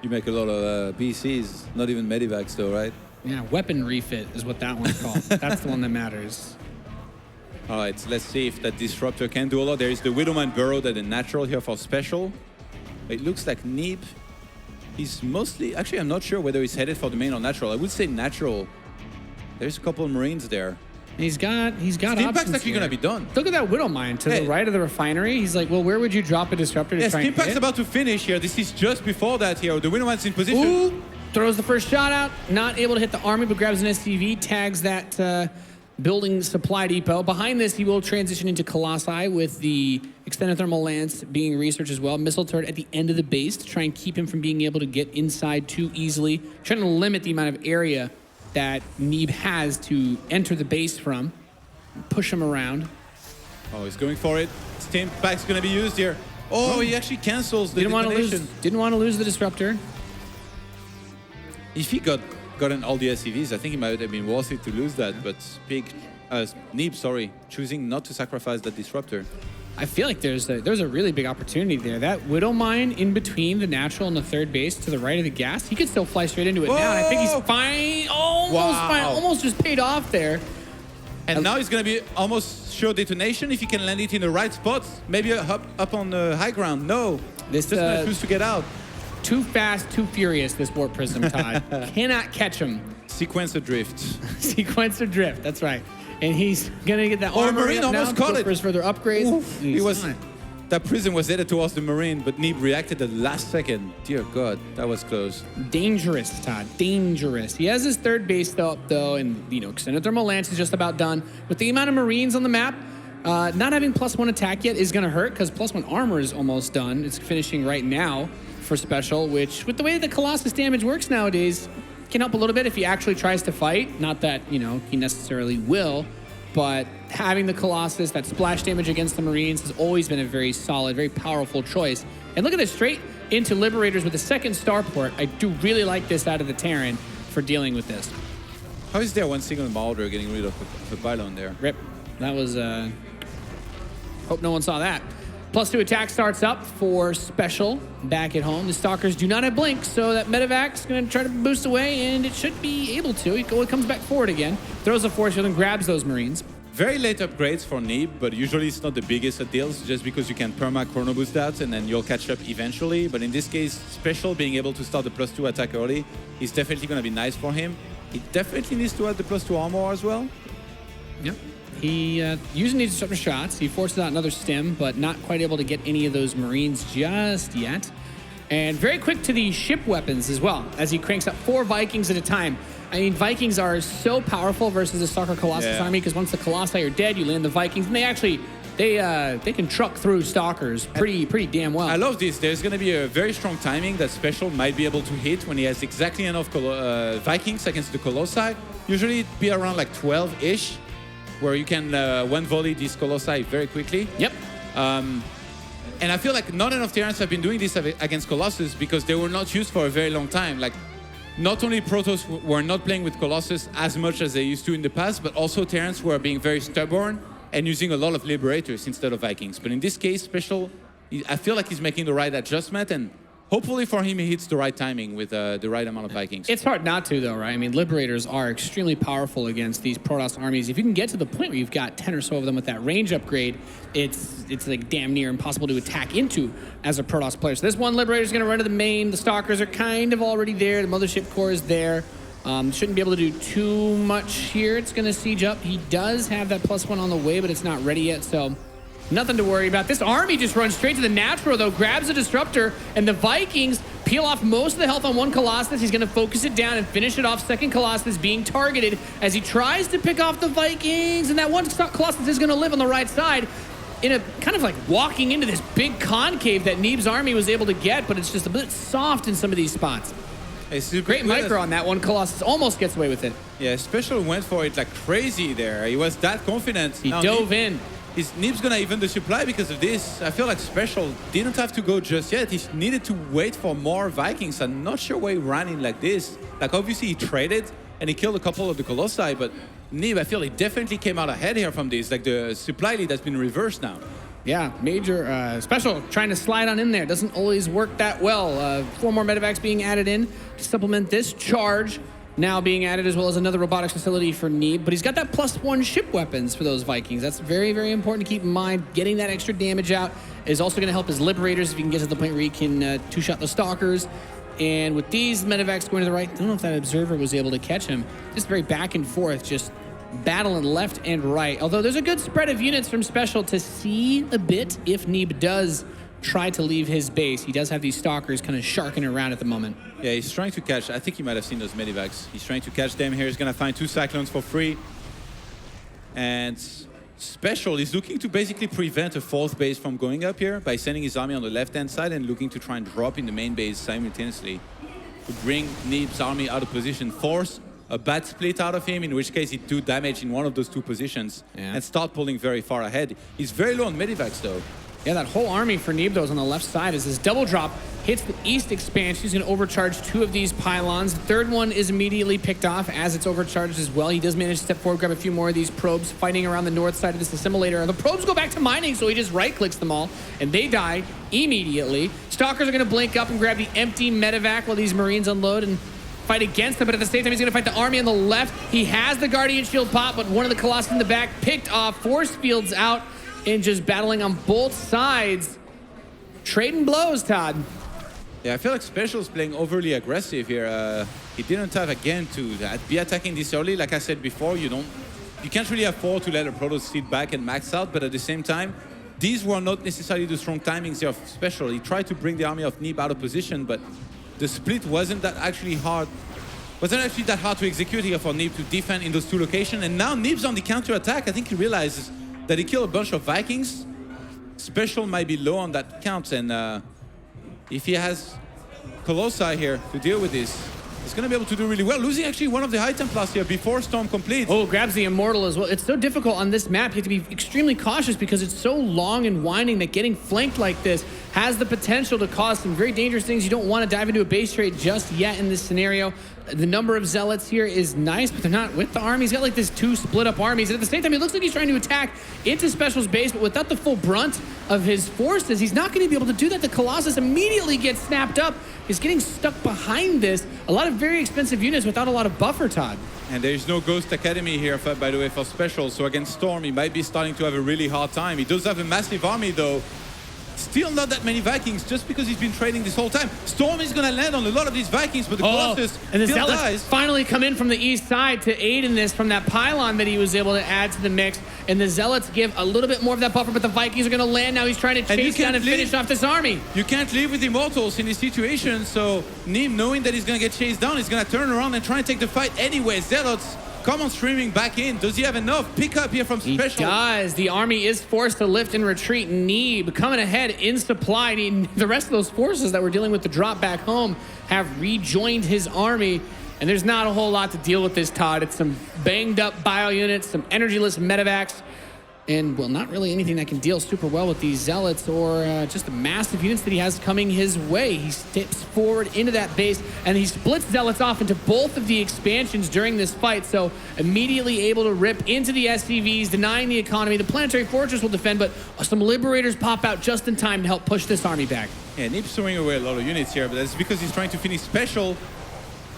You make a lot of BCs, not even Medivacs, though, right? Yeah, weapon refit is what that one's called. That's the one that matters. All right, so let's see if that Disruptor can do a lot. There is the Widowmine Burrow that is natural here for Special. It looks like Neeb, he's mostly... Actually, I'm not sure whether he's headed for the main or natural. I would say natural. There's a couple of Marines there. He's got the impact's actually going to be done. Look at that Widow Mine to the right of the refinery. He's like, well, where would you drop a Disruptor to try and hit? Impact's about to finish here. This is just before that here. The Widow Mine's in position. Ooh, throws the first shot out. Not able to hit the army, but grabs an SCV, tags that building supply depot. Behind this, he will transition into Colossi with the extended thermal lance being researched as well. Missile turret at the end of the base to try and keep him from being able to get inside too easily. Trying to limit the amount of area that Neeb has to enter the base from. Push him around. Oh, he's going for it. Stim pack's going to be used here. Oh, he actually cancels the detonation. Didn't want to lose the Disruptor. If he gotten all the SCVs, I think it might have been worth it to lose that, but Neeb, choosing not to sacrifice that Disruptor. I feel like there's a really big opportunity there. That Widow Mine in between the natural and the third base to the right of the gas, he could still fly straight into it now. And I think he's fine. Almost just paid off there. And now he's going to be almost sure detonation if he can land it in the right spot. Maybe up on the high ground. No. This just going to choose to get out. Too fast, too furious, this Warp Prism, Todd. Cannot catch him. Sequencer drift. Sequencer drift, that's right. And he's going to get that armor Marine almost caught it. For his further upgrades. That Prism was headed towards the Marine, but Neeb reacted at the last second. Dear God, that was close. Dangerous, Todd. Dangerous. He has his third base though, and extended thermal lance is just about done. With the amount of Marines on the map, not having +1 attack yet is going to hurt because +1 armor is almost done. It's finishing right now for Special, which with the way the Colossus damage works nowadays, can help a little bit if he actually tries to fight. Not that he necessarily will. But having the Colossus, that splash damage against the Marines has always been a very solid, very powerful choice. And look at this, straight into Liberators with a second starport. I do really like this out of the Terran for dealing with this. How is there one single Marauder getting rid of the pylon there? Rip. That was, hope no one saw that. +2 attack starts up for Special back at home. The Stalkers do not have Blink, so that Medevac's going to try to boost away, and it should be able to. It comes back forward again, throws a force field and grabs those Marines. Very late upgrades for Neeb, but usually it's not the biggest of deals just because you can perma chrono boost that and then you'll catch up eventually. But in this case, Special being able to start the +2 attack early is definitely going to be nice for him. He definitely needs to add the +2 armor as well. Yep. He using these disruptor shots. He forces out another stim, but not quite able to get any of those Marines just yet. And very quick to the ship weapons as well, as he cranks up 4 Vikings at a time. I mean, Vikings are so powerful versus the Stalker Colossus army, because once the Colossi are dead, you land the Vikings, and they can truck through Stalkers pretty damn well. I love this. There's going to be a very strong timing that Special might be able to hit when he has exactly enough Vikings against the Colossi. Usually it'd be around like 12-ish, where you can one volley these Colossi very quickly. Yep. And I feel like not enough Terrans have been doing this against Colossus because they were not used for a very long time. Like, not only Protoss were not playing with Colossus as much as they used to in the past, but also Terrans were being very stubborn and using a lot of Liberators instead of Vikings. But in this case, Special, I feel like he's making the right adjustment, and hopefully for him, he hits the right timing with the right amount of Vikings. It's hard not to, though, right? I mean, Liberators are extremely powerful against these Protoss armies. If you can get to the point where you've got 10 or so of them with that range upgrade, it's like damn near impossible to attack into as a Protoss player. So this one Liberator is going to run to the main. The Stalkers are kind of already there. The Mothership Core is there. Shouldn't be able to do too much here. It's going to siege up. He does have that +1 on the way, but it's not ready yet, so nothing to worry about. This army just runs straight to the natural, though, grabs a disruptor, and the Vikings peel off most of the health on one Colossus. He's going to focus it down and finish it off. Second Colossus being targeted as he tries to pick off the Vikings, and that one Colossus is going to live on the right side in a kind of like walking into this big concave that Neeb's army was able to get, but it's just a bit soft in some of these spots. It's Great micro on that one. Colossus almost gets away with it. Yeah, Special went for it like crazy there. He was that confident. He dove in. Neeb's gonna even the supply because of this. I feel like Special didn't have to go just yet. He needed to wait for more Vikings. I'm not sure why he ran in like this. Like, obviously he traded and he killed a couple of the Colossi, but Neeb, I feel he definitely came out ahead here from this. Like, the supply lead has been reversed now. Yeah, major Special trying to slide on in there. Doesn't always work that well. 4 more medevacs being added in to supplement this charge. Now being added, as well as another robotics facility for Neeb. But he's got that +1 ship weapons for those Vikings. That's very, very important to keep in mind. Getting that extra damage out is also going to help his Liberators if he can get to the point where he can two-shot the Stalkers. And with these medevacs going to the right, I don't know if that Observer was able to catch him. Just very back and forth, just battling left and right. Although there's a good spread of units from Special to see a bit if Neeb does try to leave his base. He does have these Stalkers kind of sharking around at the moment. Yeah, he's trying to catch, I think you might have seen those medevacs. He's trying to catch them here. He's going to find 2 Cyclones for free. And Special is looking to basically prevent a 4th base from going up here by sending his army on the left-hand side and looking to try and drop in the main base simultaneously to bring Neeb's army out of position, force a bad split out of him, in which case he'd do damage in one of those 2 positions and start pulling very far ahead. He's very low on medevacs, though. Yeah, that whole army for Neeb, though, is on the left side as his double drop hits the east expansion. He's going to overcharge 2 of these pylons. The 3rd one is immediately picked off as it's overcharged as well. He does manage to step forward, grab a few more of these probes, fighting around the north side of this assimilator. The probes go back to mining, so he just right-clicks them all, and they die immediately. Stalkers are going to blink up and grab the empty medevac while these Marines unload and fight against them, but at the same time, he's going to fight the army on the left. He has the Guardian Shield pop, but one of the Colossus in the back picked off, force fields out, and just battling on both sides. Trading blows, Todd. Yeah, I feel like Special's playing overly aggressive here. He didn't have, again, to be attacking this early. Like I said before, you can't really afford to let a Protoss sit back and max out, but at the same time, these were not necessarily the strong timings here of Special. He tried to bring the army of Neeb out of position, but the split wasn't actually that hard to execute here for Neeb to defend in those 2 locations. And now Neeb's on the counter-attack. I think he realizes that he killed a bunch of Vikings. Special might be low on that count, and if he has Colossi here to deal with this, he's going to be able to do really well. Losing actually one of the High Templars here before Storm completes. Oh, grabs the Immortal as well. It's so difficult on this map. You have to be extremely cautious because it's so long and winding that getting flanked like this, has the potential to cause some very dangerous things. You don't want to dive into a base trade just yet in this scenario. The number of zealots here is nice, but they're not with the army. He's got like this 2 split up armies. And at the same time, it looks like he's trying to attack into Special's base, but without the full brunt of his forces, he's not going to be able to do that. The Colossus immediately gets snapped up. He's getting stuck behind this. A lot of very expensive units without a lot of buffer, Todd. And there's no Ghost Academy here, by the way, for Special. So against Storm, he might be starting to have a really hard time. He does have a massive army, though. Still not that many Vikings, just because he's been trading this whole time. Storm is going to land on a lot of these Vikings, but the Colossus and the still Zealots dies. finally come in from the east side to aid in this from that pylon that he was able to add to the mix. And the Zealots give a little bit more of that buffer, but the Vikings are going to land now. He's trying to chase down and finish off this army. You can't live with Immortals in this situation, so Neeb, knowing that he's going to get chased down, he's going to turn around and try and take the fight anyway. Zealots come on streaming back in. Does he have enough? Pick up here from Special. He does. The army is forced to lift and retreat. Neeb coming ahead in supply. The rest of those forces that were dealing with the drop back home have rejoined his army. And there's not a whole lot to deal with this, Todd. It's some banged up bio units, some energyless medevacs, and, well, not really anything that can deal super well with these Zealots or just the massive units that he has coming his way. He steps forward into that base, and he splits Zealots off into both of the expansions during this fight, so immediately able to rip into the SCVs, denying the economy. The Planetary Fortress will defend, but some Liberators pop out just in time to help push this army back. Yeah, Neeb's throwing away a lot of units here, but that's because he's trying to finish Special,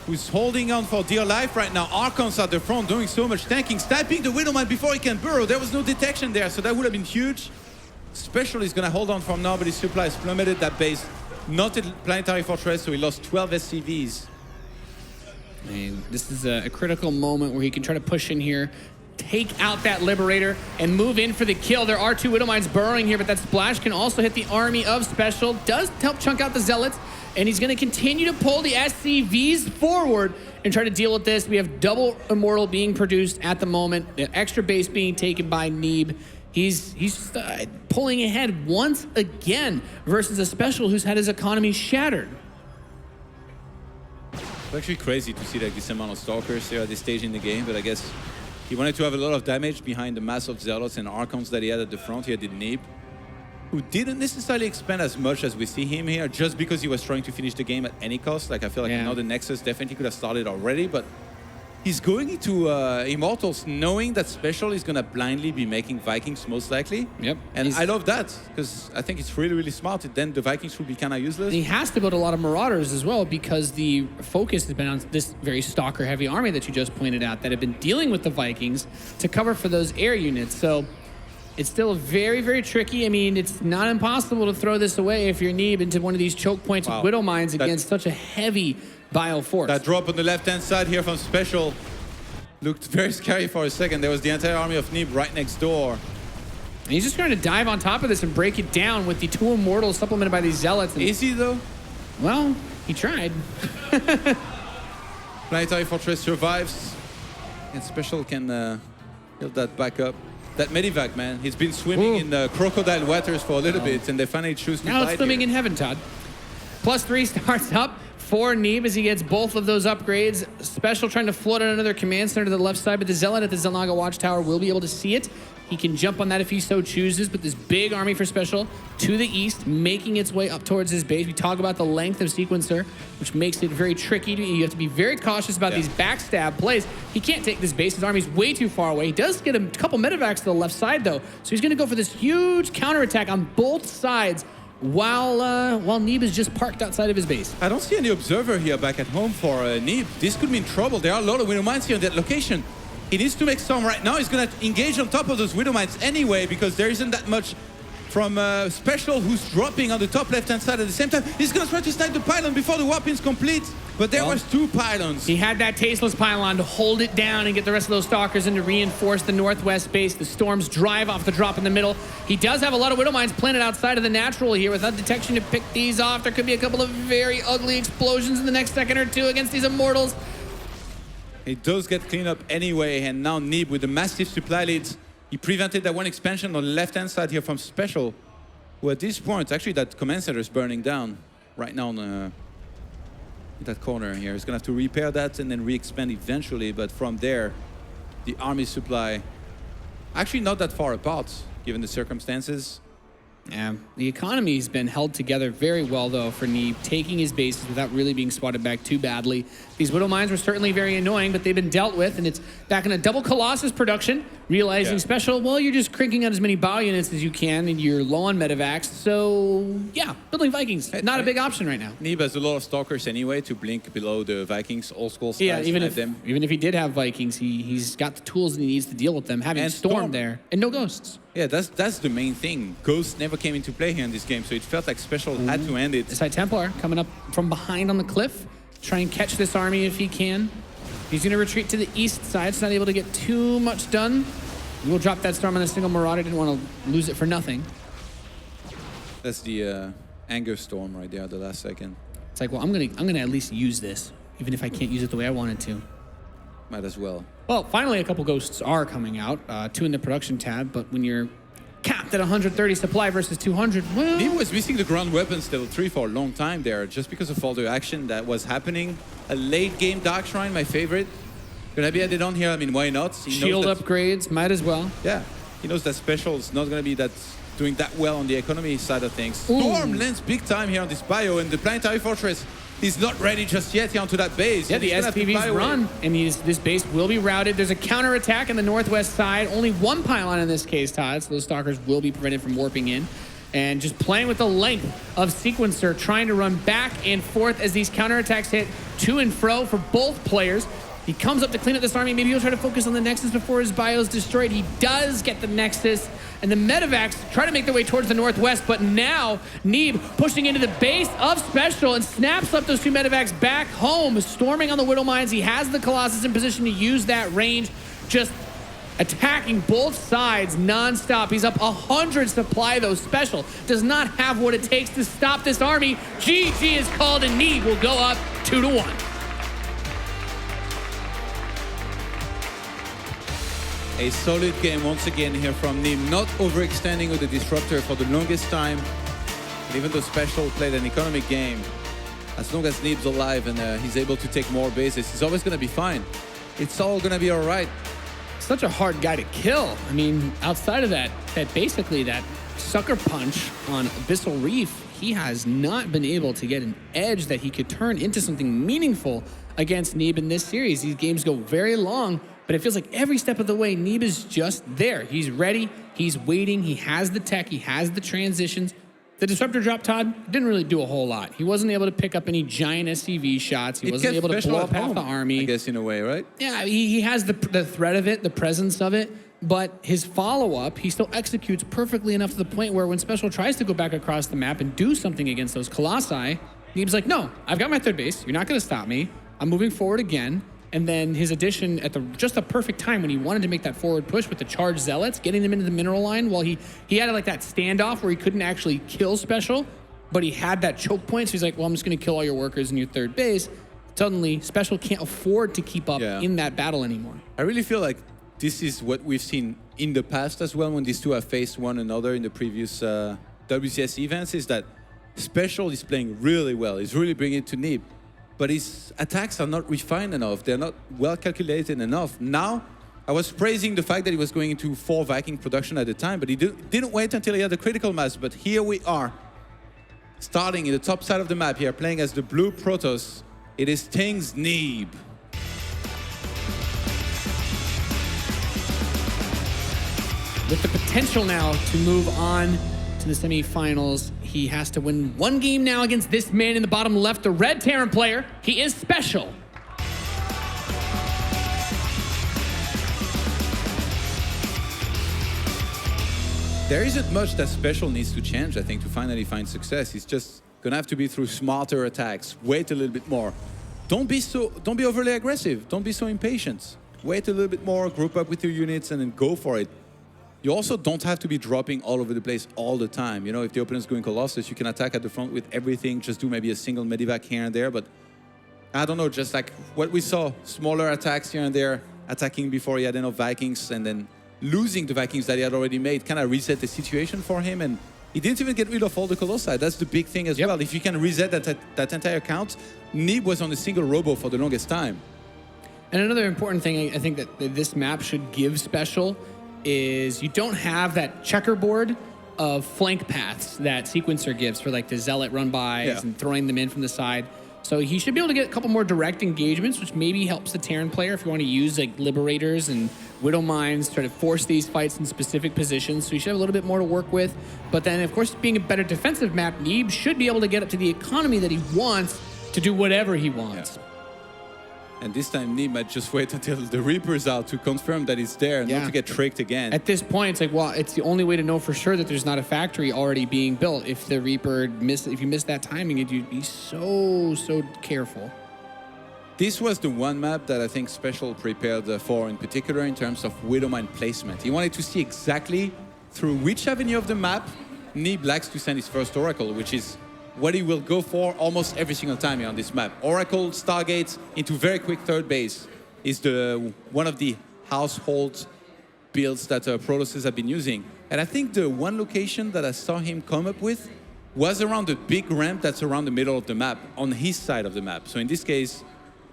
who's holding on for dear life right now. Archons at the front doing so much tanking, sniping the Widowman before he can burrow. There was no detection there, so that would have been huge. Special is going to hold on from now, but his supplies plummeted that base. Not a Planetary Fortress, so he lost 12 SCVs. And this is a critical moment where he can try to push in here, take out that Liberator, and move in for the kill. There are 2 Widowmines burrowing here, but that splash can also hit the army of Special. Does help chunk out the Zealots, and he's going to continue to pull the SCVs forward and try to deal with this. We have double Immortal being produced at the moment, the extra base being taken by Neeb. He's pulling ahead once again versus a Special who's had his economy shattered. It's actually crazy to see like this amount of Stalkers here at this stage in the game, but I guess he wanted to have a lot of damage behind the mass of Zealots and Archons that he had at the front. He had Neeb, who didn't necessarily expand as much as we see him here, just because he was trying to finish the game at any cost. Like, I feel like now the Nexus definitely could have started already, but he's going into Immortals knowing that Special is going to blindly be making Vikings most likely. Yep. And I love that, because I think it's really, really smart. Then the Vikings will be kind of useless. He has to build a lot of Marauders as well, because the focus has been on this very Stalker-heavy army that you just pointed out that have been dealing with the Vikings to cover for those air units. So it's still very, very tricky. I mean, it's not impossible to throw this away if you're Neeb into one of these choke points with Widowmines against such a heavy bio force. That drop on the left-hand side here from Special looked very scary for a second. There was the entire army of Neeb right next door. And he's just trying to dive on top of this and break it down with the 2 Immortals supplemented by these Zealots. And, is he, though? well, he tried. Planetary Fortress survives, and Special can build that back up. That Medivac, man, he's been swimming in the crocodile waters for a little bit, and they finally choose to now it's swimming here. in heaven, Todd. +3 starts up for Neeb as he gets both of those upgrades. Special trying to float on another command center to the left side, but the Zealot at the Xel'Naga Watchtower will be able to see it. He can jump on that if he so chooses, but this big army for Special to the east, making its way up towards his base. We talk about the length of Sequencer, which makes it very tricky. You have to be very cautious about these backstab plays. He can't take this base. His army's way too far away. He does get a couple medevacs to the left side, though, so he's going to go for this huge counterattack on both sides while Neeb is just parked outside of his base. I don't see any observer here back at home for Neeb. This could mean trouble. There are a lot of Widowmines here in that location. He needs to make some right now. He's going to engage on top of those Widowmines anyway, because there isn't that much from Special, who's dropping on the top left-hand side at the same time. He's going to try to snipe the pylon before the warp is complete, but there was 2 pylons. He had that tasteless pylon to hold it down and get the rest of those Stalkers in to reinforce the northwest base. The Storms drive off the drop in the middle. He does have a lot of Widowmines planted outside of the natural here. Without detection to pick these off, there could be a couple of very ugly explosions in the next second or two against these Immortals. It does get cleaned up anyway, and now Neeb with the massive supply leads. He prevented that one expansion on the left-hand side here from Special, who at this point, actually that command center is burning down right now in that corner here. He's going to have to repair that and then re-expand eventually, but from there, the army supply, actually not that far apart, given the circumstances. Yeah, the economy's been held together very well, though, for Neeb, taking his bases without really being swatted back too badly. These Widow Mines were certainly very annoying, but they've been dealt with, and it's back in a double Colossus production, realizing special, well, you're just cranking out as many bio units as you can, and you're low on medevacs, so yeah, building Vikings, not a big option right now. Neeb has a lot of stalkers anyway to blink below the Vikings, old school styles. Yeah, even if he did have Vikings, he's got the tools that he needs to deal with them, having Storm there, and no Ghosts. Yeah, that's the main thing. Ghosts never came into play here in this game, so it felt like Special had to end it. This High Templar coming up from behind on the cliff, try and catch this army if he can. He's going to retreat to the east side, so not able to get too much done. He will drop that Storm on a single Marauder. Didn't want to lose it for nothing. That's the Anger Storm right there, the last second. It's like, well, I'm gonna at least use this, even if I can't use it the way I wanted to. Might as well. Well, finally, a couple Ghosts are coming out, 2 in the production tab, but when you're capped at 130 supply versus 200, well... Neeb was missing the ground weapons level 3 for a long time there, just because of all the action that was happening. A late game Dark Shrine, my favorite. Gonna be added on here, I mean, why not? Shield upgrades, might as well. Yeah, he knows that Special is not gonna be doing that well on the economy side of things. Ooh. Storm lands big time here on this bio, and the Planetary Fortress is not ready just yet here onto that base. Yeah, the SPV's run, and this base will be routed. There's a counterattack on the northwest side. Only one pylon in this case, Todd, so those Stalkers will be prevented from warping in. And just playing with the length of Sequencer, trying to run back and forth as these counterattacks hit to and fro for both players. He comes up to clean up this army. Maybe he'll try to focus on the Nexus before his bio's destroyed. He does get the Nexus, and the medevacs try to make their way towards the northwest, but now Neeb pushing into the base of Special and snaps up those 2 medevacs back home, storming on the Widow Mines. He has the Colossus in position to use that range, just attacking both sides non-stop. He's up 100 supply, though. Special does not have what it takes to stop this army. GG is called, and Neeb will go up 2-1. A solid game once again here from Neeb, not overextending with the Disruptor for the longest time. And even though Special played an economic game, as long as Neeb's alive and he's able to take more bases, he's always going to be fine. It's all going to be all right. Such a hard guy to kill. I mean, outside of that basically that sucker punch on Abyssal Reef, he has not been able to get an edge that he could turn into something meaningful against Neeb in this series. These games go very long, but it feels like every step of the way, Neeb is just there. He's ready, he's waiting, he has the tech, he has the transitions. The Disruptor drop, Todd, didn't really do a whole lot. He wasn't able to pick up any giant SCV shots. He wasn't able to blow up half the army. I guess in a way, right? Yeah, he has the threat of it, the presence of it, but his follow-up, he still executes perfectly enough to the point where when Special tries to go back across the map and do something against those Colossi, Neeb's like, no, I've got my third base. You're not going to stop me. I'm moving forward again. And then his addition at just the perfect time when he wanted to make that forward push with the charged Zealots, getting them into the mineral line while he had like that standoff where he couldn't actually kill Special, but he had that choke point. So he's like, well, I'm just going to kill all your workers in your third base. Suddenly, Special can't afford to keep up in that battle anymore. I really feel like this is what we've seen in the past as well when these two have faced one another in the previous WCS events, is that Special is playing really well. He's really bringing it to Neeb. But his attacks are not refined enough. They're not well calculated enough. Now, I was praising the fact that he was going into 4 Viking production at the time, but he didn't wait until he had the critical mass. But here we are, starting in the top side of the map here, playing as the blue Protoss. It is Things Neeb. With the potential now to move on to the semifinals, he has to win 1 game now against this man in the bottom left, the red Terran player. He is Special. There isn't much that Special needs to change, I think, to finally find success. He's just gonna have to be through smarter attacks, wait a little bit more. Don't be overly aggressive. Don't be so impatient. Wait a little bit more, group up with your units, and then go for it. You also don't have to be dropping all over the place all the time. You know, if the opponent's going Colossus, you can attack at the front with everything, just do maybe a single medivac here and there, but I don't know, just like what we saw, smaller attacks here and there, attacking before he had enough Vikings, and then losing the Vikings that he had already made, kind of reset the situation for him, and he didn't even get rid of all the Colossi. That's the big thing as well. If you can reset that entire count, Neeb was on a single robo for the longest time. And another important thing I think that this map should give Special is you don't have that checkerboard of flank paths that Sequencer gives for like the Zealot run bys and throwing them in from the side. So he should be able to get a couple more direct engagements, which maybe helps the Terran player if you want to use like Liberators and Widow Mines, try to force these fights in specific positions. So you should have a little bit more to work with. But then, of course, being a better defensive map, Neeb should be able to get up to the economy that he wants to do whatever he wants. Yeah. And this time, Neeb might just wait until the Reaper's out to confirm that it's there and not to get tricked again. At this point, it's like, well, it's the only way to know for sure that there's not a factory already being built. If the Reaper if you miss that timing, you'd be so careful. This was the one map that I think Special prepared for in particular in terms of Widowmine placement. He wanted to see exactly through which avenue of the map Neeb likes to send his first Oracle, which is what he will go for almost every single time here on this map. Oracle, Stargates into very quick third base is one of the household builds that Protosses have been using. And I think the one location that I saw him come up with was around the big ramp that's around the middle of the map, on his side of the map. So in this case,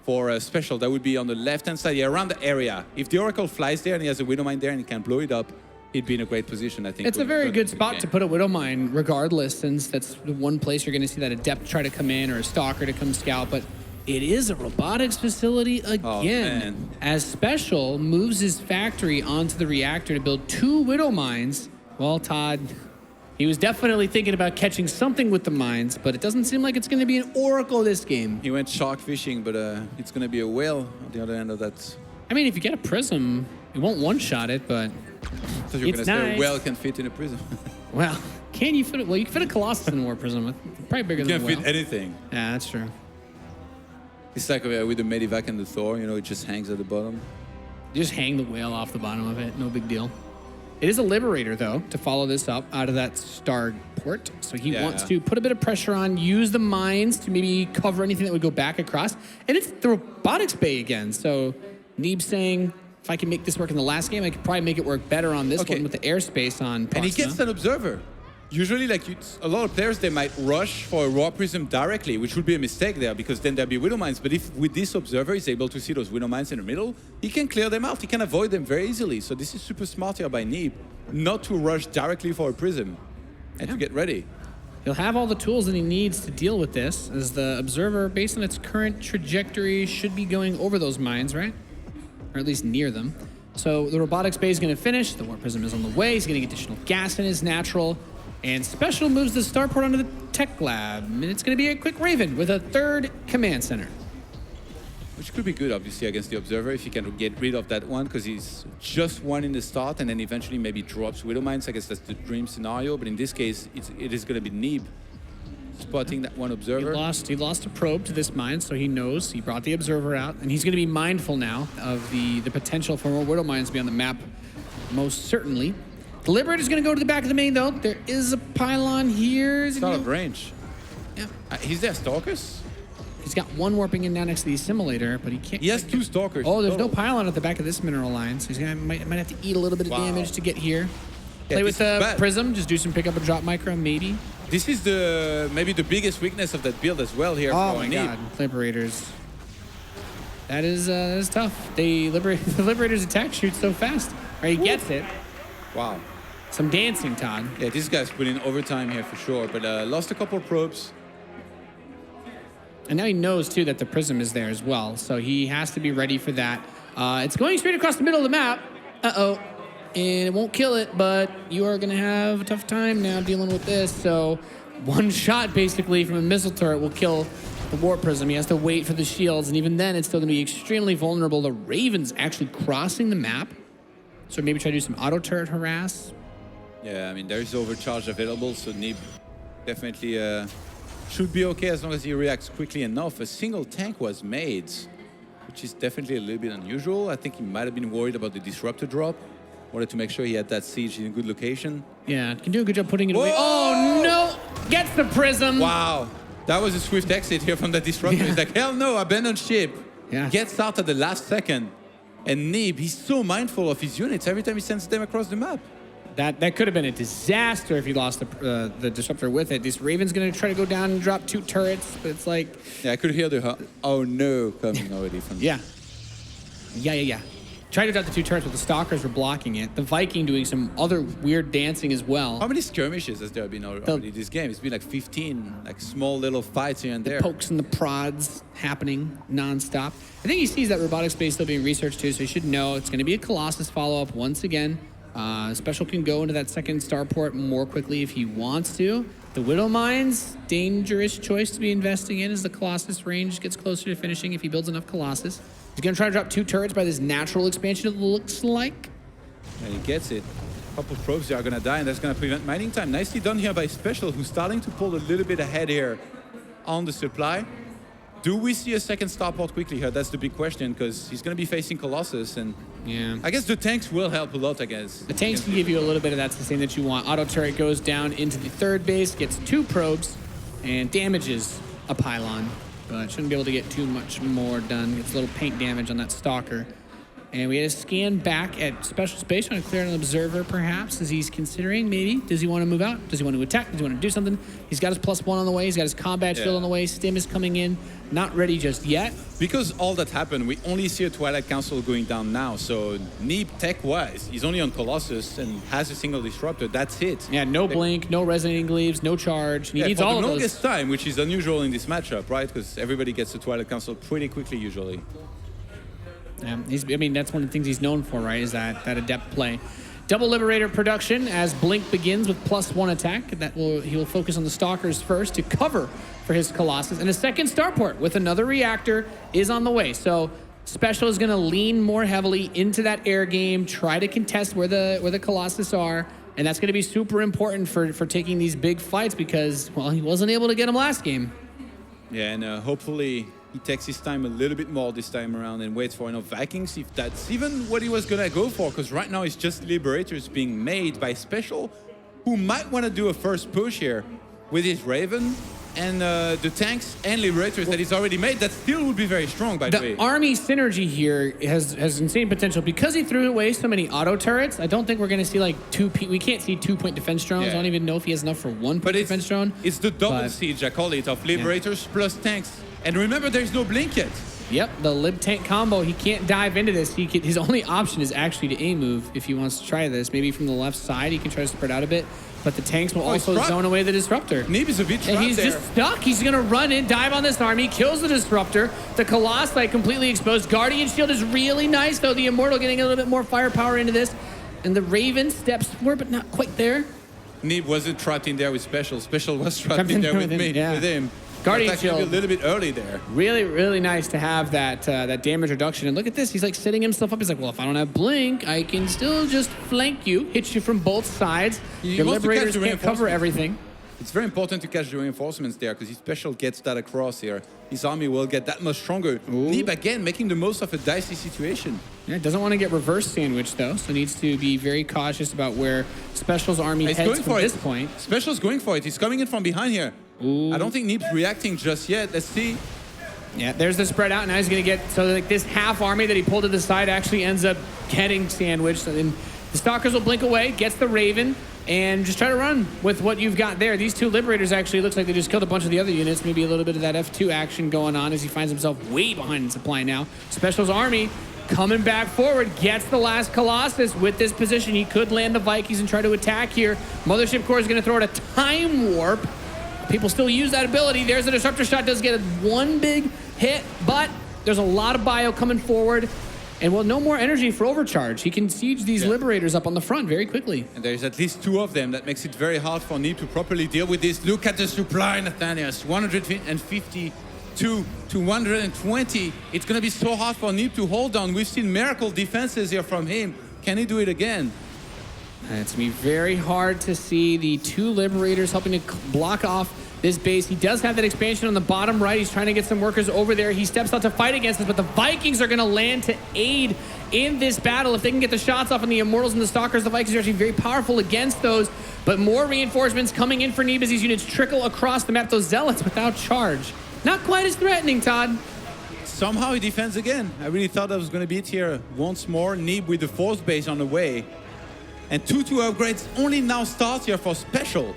for a Special, that would be on the left-hand side, around the area. If the Oracle flies there and he has a Widowmine there and he can blow it up, he'd be in a great position, I think. It's a very good spot to put a Widow Mine, regardless, since that's the one place you're going to see that Adept try to come in or a Stalker to come scout. But it is a robotics facility again, as Special moves his factory onto the reactor to build 2 Widow Mines. Well, Todd, he was definitely thinking about catching something with the mines, but it doesn't seem like it's going to be an Oracle this game. He went shark fishing, but it's going to be a whale on the other end of that. I mean, if you get a Prism, it won't one-shot it, but I thought you were going to say a whale can fit in a prism. Well, can you fit it? Well, you can fit a Colossus in a War Prism. Probably bigger than a whale. You can fit anything. Yeah, that's true. It's like with the Medivac and the Thor, it just hangs at the bottom. You just hang the whale off the bottom of it. No big deal. It is a Liberator, though, to follow this up out of that star port. So he wants to put a bit of pressure on, use the mines to maybe cover anything that would go back across. And it's the robotics bay again. So Neeb saying, if I can make this work in the last game, I could probably make it work better on this one with the airspace on Proxima. And he gets an Observer. Usually, a lot of players, they might rush for a Raw Prism directly, which would be a mistake there, because then there'll be Widow Mines. But if with this Observer, he's able to see those Widow Mines in the middle, he can clear them out. He can avoid them very easily. So this is super smart here by Neeb, not to rush directly for a Prism and to get ready. He'll have all the tools that he needs to deal with this, as the Observer, based on its current trajectory, should be going over those mines, right? Or at least near them. So the robotics bay is going to finish. The War Prism is on the way. He's going to get additional gas in his natural. And Special moves the starport onto the tech lab. And it's going to be a quick Raven with a 3rd command center. Which could be good, obviously, against the Observer if he can get rid of that one, because he's just one in the start and then eventually maybe drops Widow Mines. I guess that's the dream scenario. But in this case, it is going to be Neeb spotting that one Observer. He lost a probe to this mine, so he knows. He brought the Observer out, and he's going to be mindful now of the potential for more Widow Mines to be on the map, most certainly. The Liberator's going to go to the back of the main, though. There is a pylon here. It's out of range. Yeah. He's there, Stalkers? He's got one warping in down next to the assimilator, but he can't. He has 2 Stalkers. Oh, there's no pylon at the back of this mineral line, so he's might have to eat a little bit of damage to get here. Play with the Prism, just do some pick up and drop micro, maybe. This is maybe the biggest weakness of that build as well here. Oh my God, Liberators. That is tough. The Liberator's attack shoots so fast. Right, he gets it. Wow. Some dancing, Todd. Yeah, this guy's put in overtime here for sure, but lost a couple of probes. And now he knows, too, that the Prism is there as well, so he has to be ready for that. It's going straight across the middle of the map. Uh-oh. And it won't kill it, but you are going to have a tough time now dealing with this. So one shot, basically, from a missile turret will kill the Warp Prism. He has to wait for the shields, and even then, it's still going to be extremely vulnerable. The Raven's actually crossing the map, so maybe try to do some auto-turret harass. Yeah, I mean, there is overcharge available, so Neeb definitely should be okay as long as he reacts quickly enough. A single tank was made, which is definitely a little bit unusual. I think he might have been worried about the Disruptor drop. Wanted to make sure he had that siege in a good location. Yeah, can do a good job putting it away. Oh, no! Gets the Prism! Wow. That was a swift exit here from the Disruptor. He's like, hell no, abandon ship. Yeah. Gets out at the last second. And Neeb, he's so mindful of his units every time he sends them across the map. That could have been a disaster if he lost the Disruptor with it. This Raven's going to try to go down and drop 2 turrets, but it's like... Yeah, I could hear the oh no coming already from... Yeah. Yeah. tried to drop the 2 turrets, but the Stalkers were blocking it. The Viking doing some other weird dancing as well. How many skirmishes has there been already this game? It's been like 15, like small little fights here and there. Pokes and the prods happening nonstop. I think he sees that robotic space still being researched too, so he should know it's going to be a Colossus follow-up once again. Special can go into that second starport more quickly if he wants to. The Widow Mines, dangerous choice to be investing in as the Colossus range gets closer to finishing if he builds enough Colossus. He's going to try to drop 2 turrets by this natural expansion, it looks like. And he gets it. A couple of probes are going to die, and that's going to prevent mining time. Nicely done here by Special, who's starting to pull a little bit ahead here on the supply. Do we see a second starport quickly here? That's the big question, because he's going to be facing Colossus, and yeah, I guess the tanks will help a lot, I guess. The tanks can give you a little bit of that sustain that you want. Auto turret goes down into the 3rd base, gets 2 probes, and damages a pylon. But shouldn't be able to get too much more done. Gets a little paint damage on that Stalker. And we had to scan back at Special Space, trying to clear an observer, perhaps, as he's considering, maybe. Does he want to move out? Does he want to attack? Does he want to do something? He's got his +1 on the way. He's got his combat shield on the way. Stim is coming in. Not ready just yet. Because all that happened, we only see a Twilight Council going down now. So Neeb, tech-wise, he's only on Colossus and has a single Disruptor. That's it. Yeah, no Blink, no Resonating Gleaves, no Charge. He needs all of those. For the longest time, which is unusual in this matchup, right? Because everybody gets the Twilight Council pretty quickly, usually. I mean, that's one of the things he's known for, right? Is that adept play. Double Liberator production as Blink begins with +1 attack. He will focus on the Stalkers first to cover for his Colossus. And a second starport with another reactor is on the way. So Special is going to lean more heavily into that air game, try to contest where the Colossus are. And that's going to be super important for taking these big fights because, well, he wasn't able to get them last game. Yeah, and hopefully he takes his time a little bit more this time around and waits for enough Vikings, if that's even what he was going to go for, because right now it's just Liberators being made by Special, who might want to do a first push here with his Raven and the tanks and Liberators that he's already made. That still would be very strong, by the way. The army synergy here has insane potential. Because he threw away so many auto turrets, I don't think we're going to see like we can't see 2-point defense drones. I don't even know if he has enough for 1-point defense drone. It's the double siege, I call it, of Liberators plus tanks. And remember, there's no blink yet. Yep, the Lib Tank combo, he can't dive into this. His only option is actually to A-move if he wants to try this. Maybe from the left side, he can try to spread out a bit. But the tanks will also zone away the Disruptor. Neeb is a bit trapped and he's there. just stuck. He's going to run in, dive on this army, kills the Disruptor. The Colossi completely exposed. Guardian Shield is really nice, though. The Immortal getting a little bit more firepower into this. And the Raven steps forward, but not quite there. Neeb wasn't trapped in there with Special. Special was trapped in there with him. Guardian Shield a little bit early there. Really, really nice to have that damage reduction. And look at this. He's like setting himself up. He's like, well, if I don't have Blink, I can still just flank you, hit you from both sides. Your Liberators can't cover everything. It's very important to catch the reinforcements there because if Special gets that across here, his army will get that much stronger. Neeb, again, making the most of a dicey situation. Yeah, doesn't want to get reverse sandwiched, though, so needs to be very cautious about where Special's army heads from this point. Special's going for it. He's coming in from behind here. I don't think Neeb's reacting just yet. Let's see. Yeah, there's the spread out. Now he's going to get... So like this half army that he pulled to the side actually ends up getting sandwiched. So then the Stalkers will blink away, gets the Raven, and just try to run with what you've got there. These 2 Liberators actually looks like they just killed a bunch of the other units. Maybe a little bit of that F2 action going on as he finds himself way behind in supply now. Special's army coming back forward, gets the last Colossus with this position. He could land the Vikings and try to attack here. Mothership Core is going to throw out a Time Warp. People still use that ability. There's a Disruptor shot, does get one big hit, but there's a lot of bio coming forward. And well, no more energy for Overcharge. He can siege these Liberators up on the front very quickly. And there's at least 2 of them. That makes it very hard for Neeb to properly deal with this. Look at the supply, Nathanias. 152 to 120. It's going to be so hard for Neeb to hold on. We've seen miracle defenses here from him. Can he do it again? It's going to be very hard to see the 2 Liberators helping to block off this base. He does have that expansion on the bottom right. He's trying to get some workers over there. He steps out to fight against this, but the Vikings are going to land to aid in this battle. If they can get the shots off on the Immortals and the Stalkers, the Vikings are actually very powerful against those. But more reinforcements coming in for Neeb as these units trickle across the map. Those Zealots without charge. Not quite as threatening, Todd. Somehow he defends again. I really thought that was going to be it here once more. Neeb with the 4th base on the way. And 2 upgrades only now start here for Special.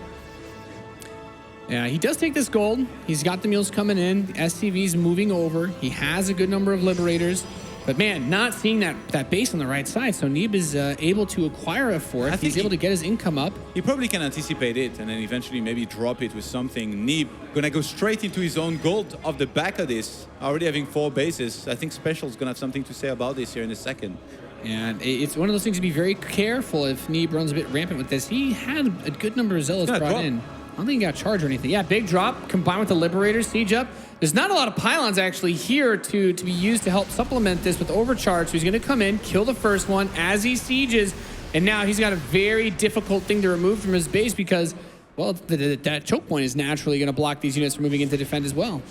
Yeah, he does take this gold. He's got the mules coming in. SCV's moving over. He has a good number of Liberators. But man, not seeing that base on the right side. So Neeb is able to acquire a fourth. He's able to get his income up. He probably can anticipate it and then eventually maybe drop it with something. Neeb gonna go straight into his own gold off the back of this. Already having 4 bases. I think Special's gonna have something to say about this here in a second. And it's one of those things to be very careful if Neeb runs a bit rampant with this. He had a good number of Zealots brought in. I don't think he got charged or anything. Yeah, big drop combined with the Liberator siege up. There's not a lot of pylons actually here to be used to help supplement this with overcharge. So he's going to come in, kill the first one as he sieges, and now he's got a very difficult thing to remove from his base because, well, that choke point is naturally going to block these units from moving into defend as well.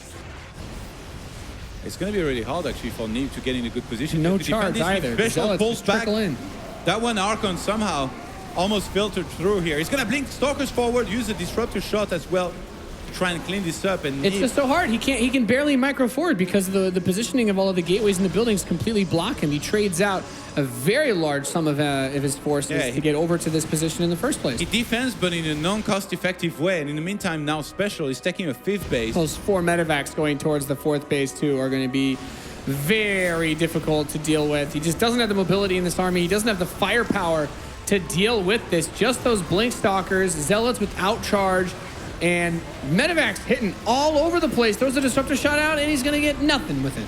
It's going to be really hard actually for Neeb to get in a good position. No charge either. Special pulls back. In. That one Archon somehow almost filtered through here. He's going to blink Stalkers forward, use a disruptor shot as well to try and clean this up. And it's just so hard. He can barely micro forward because the positioning of all of the gateways in the buildings completely block him. He trades out a very large sum of his forces to get over to this position in the first place. He defends, but in a non-cost effective way. And in the meantime, now Special is taking a 5th base. Those 4 medevacs going towards the 4th base too are going to be very difficult to deal with. He just doesn't have the mobility in this army. He doesn't have the firepower to deal with this. Just those Blink Stalkers, Zealots without charge, and medevacs hitting all over the place. Throws the disruptor shot out, and he's going to get nothing with it.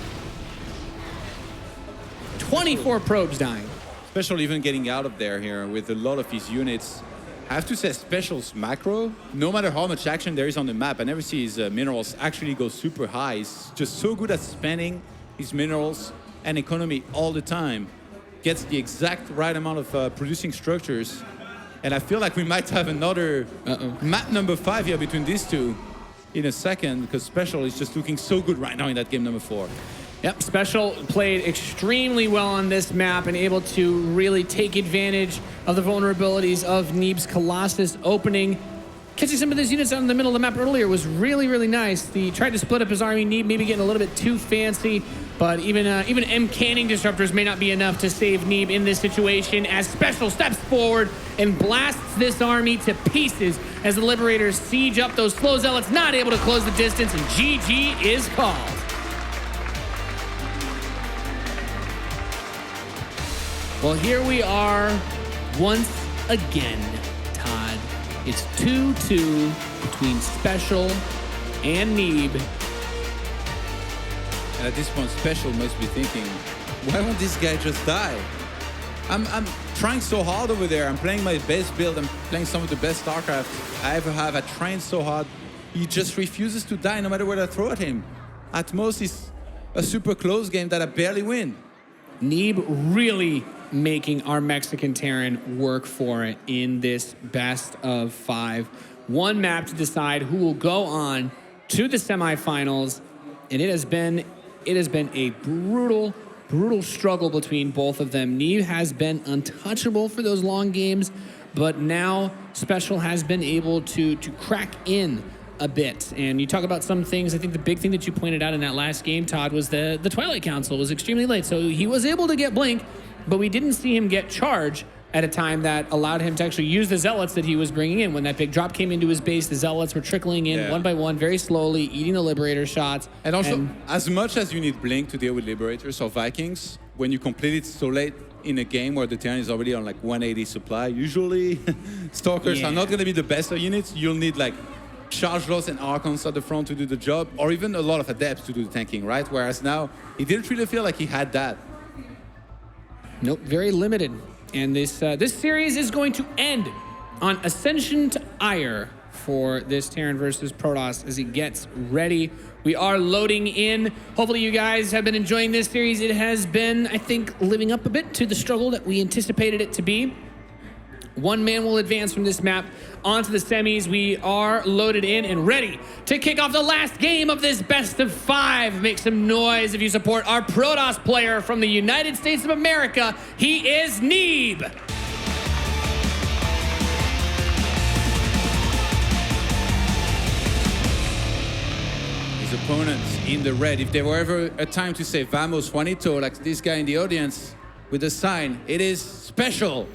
24 probes dying. Special even getting out of there here with a lot of his units. I have to say, Special's macro, no matter how much action there is on the map, I never see his minerals actually go super high. He's just so good at spending his minerals and economy all the time. Gets the exact right amount of producing structures. And I feel like we might have another map number 5 here between these two in a second, because Special is just looking so good right now in that game number 4. Yep, Special played extremely well on this map and able to really take advantage of the vulnerabilities of Neeb's Colossus opening. Catching some of those units out in the middle of the map earlier was really, really nice. He tried to split up his army. Neeb maybe getting a little bit too fancy, but even M canning disruptors may not be enough to save Neeb in this situation as Special steps forward and blasts this army to pieces as the Liberators siege up those slow Zealots, not able to close the distance, and GG is called. Well, here we are once again, Todd. It's 2-2 between Special and Neeb. And at this point, Special must be thinking, why won't this guy just die? I'm trying so hard over there. I'm playing my best build. I'm playing some of the best StarCraft I ever have. I trained so hard. He just refuses to die no matter what I throw at him. At most, it's a super close game that I barely win. Neeb really making our Mexican Terran work for it in this best of 5. One map to decide who will go on to the semifinals, and it has been a brutal struggle between both of them. Neeb has been untouchable for those long games, but now Special has been able to crack in a bit. And you talk about some things. I think the big thing that you pointed out in that last game, Todd, was the Twilight Council was extremely late. So he was able to get Blink, but we didn't see him get charge at a time that allowed him to actually use the Zealots that he was bringing in. When that big drop came into his base, the Zealots were trickling in one by one, very slowly, eating the Liberator shots. And also, as much as you need Blink to deal with Liberators or Vikings, when you complete it so late in a game where the Terran is already on like 180 supply, usually Stalkers are not going to be the best of units. You'll need like Charge Loss and Archons at the front to do the job, or even a lot of Adepts to do the tanking, right? Whereas now, he didn't really feel like he had that. Nope, very limited. And this series is going to end on Ascension to Ire for this Terran versus Protoss as he gets ready. We are loading in. Hopefully you guys have been enjoying this series. It has been, I think, living up a bit to the struggle that we anticipated it to be. One man will advance from this map onto the semis. We are loaded in and ready to kick off the last game of this best of 5. Make some noise if you support our Protoss player from the United States of America. He is Neeb. His opponents in the red. If there were ever a time to say Vamos Juanito, like this guy in the audience with a sign, it is Special.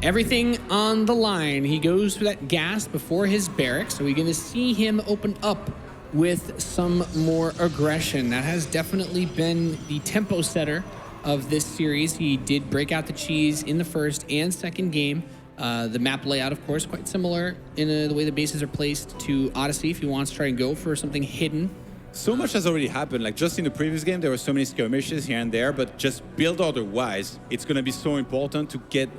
everything on the line. He goes for that gas before his barracks, so we're going to see him open up with some more aggression. That has definitely been the tempo setter of this series. He did break out the cheese in the first and second game. The map layout, of course, quite similar in the way the bases are placed to Odyssey if he wants to try and go for something hidden. So much has already happened. Like just in the previous game, there were so many skirmishes here and there, but just build order-wise, it's going to be so important to get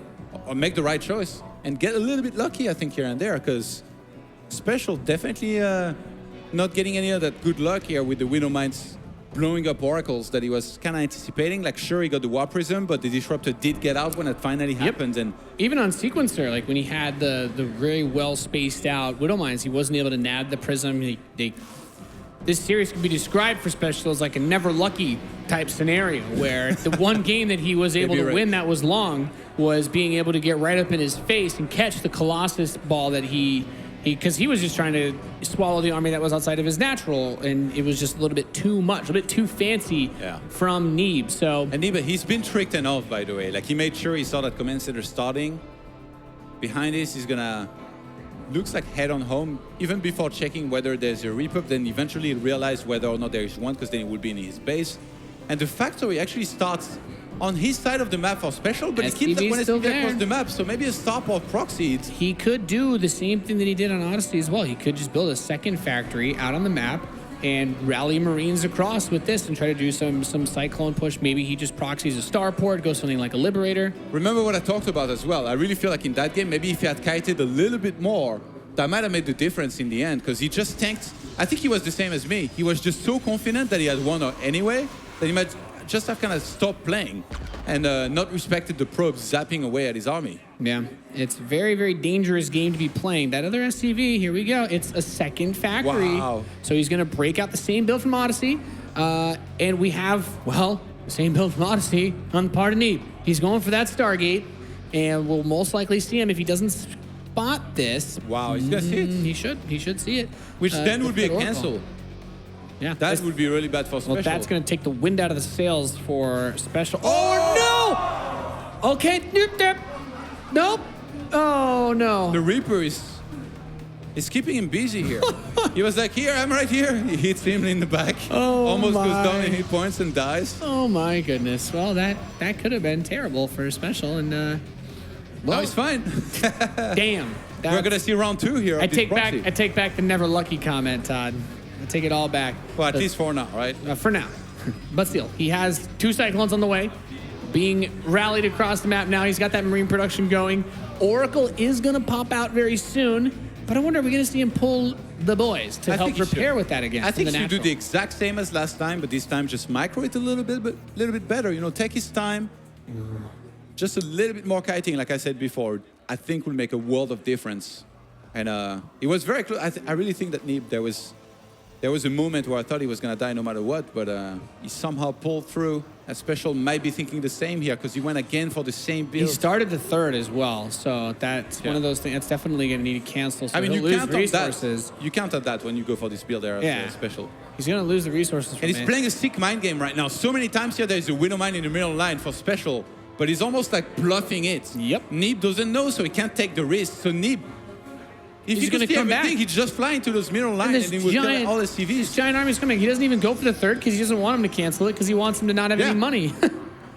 or make the right choice and get a little bit lucky, I think, here and there, because Special definitely not getting any of that good luck here with the Widow Mines blowing up oracles that he was kind of anticipating. Like, sure, he got the War Prism, but the Disruptor did get out when it finally happened. And even on Sequencer, like when he had the very well spaced out Widow Mines, he wasn't able to nab the Prism. This series can be described for Special as like a never lucky type scenario where the one game that he was able to win that was long was being able to get right up in his face and catch the Colossus ball that because he was just trying to swallow the army that was outside of his natural, and it was just a little bit too much, a little bit too fancy from Neeb. So and Neeb, he's been tricked enough, by the way. Like he made sure he saw that command center starting. Behind this, he's gonna looks like head on home, even before checking whether there's a Reaper, then eventually realize whether or not there is one, because then it would be in his base. And the factory actually starts on his side of the map for Special, but he keeps that one SPV across the map, so maybe a Starport proxy. He could do the same thing that he did on Odyssey as well. He could just build a second factory out on the map and rally Marines across with this and try to do some Cyclone push. Maybe he just proxies a Starport, goes something like a Liberator. Remember what I talked about as well. I really feel like in that game, maybe if he had kited a little bit more, that might have made the difference in the end, because he just tanked. I think he was the same as me. He was just so confident that he had won anyway that he might just have kind of stopped playing and not respected the probes zapping away at his army. Yeah, it's a very, very dangerous game to be playing. That other SCV, here we go. It's a second factory. Wow. So he's going to break out the same build from Odyssey. And we have, well, the same build from Odyssey on the part of Neeb. He's going for that Stargate, and we'll most likely see him if he doesn't spot this. Wow, he's going to see it. He should see it. Which then would be a cancel. Yeah, that would be really bad for Special. Well, that's going to take the wind out of the sails for Special. Oh, no! Okay, nope. Oh, no. The Reaper is keeping him busy here. He was like, here, I'm right here. He hits him in the back. Oh, almost goes down in hit points and dies. Oh, my goodness. Well, that could have been terrible for Special. And, well, no, he's fine. Damn. We're going to see round 2 here. I take back the never lucky comment, Todd. I take it all back. Well, at least for now, right? For now. But still, he has 2 Cyclones on the way, being rallied across the map now. He's got that Marine production going. Oracle is going to pop out very soon, but I wonder, are we going to see him pull the boys to help prepare with that again? I think he should do the exact same as last time, but this time just micro it a little bit better. You know, take his time. Just a little bit more kiting, like I said before, I think will make a world of difference. And it was very close. I really think that Neeb, there was a moment where I thought he was going to die no matter what, but he somehow pulled through. A Special might be thinking the same here, because he went again for the same build. He started the third as well, so that's one of those things. That's definitely going to need to cancel. So I mean, you lose count resources. on that. You count on that when you go for this build there as Special. He's going to lose the resources from And he's playing a sick mind game right now. So many times here, there's a Widow Mine in the middle line for Special, but he's almost like bluffing it. Yep. Neeb doesn't know, so he can't take the risk. So Neeb, if he's going to come back, he'd just fly into those middle lines and he would kill all his CVs. This giant army's coming. He doesn't even go for the third because he doesn't want him to cancel it, because he wants him to not have any money.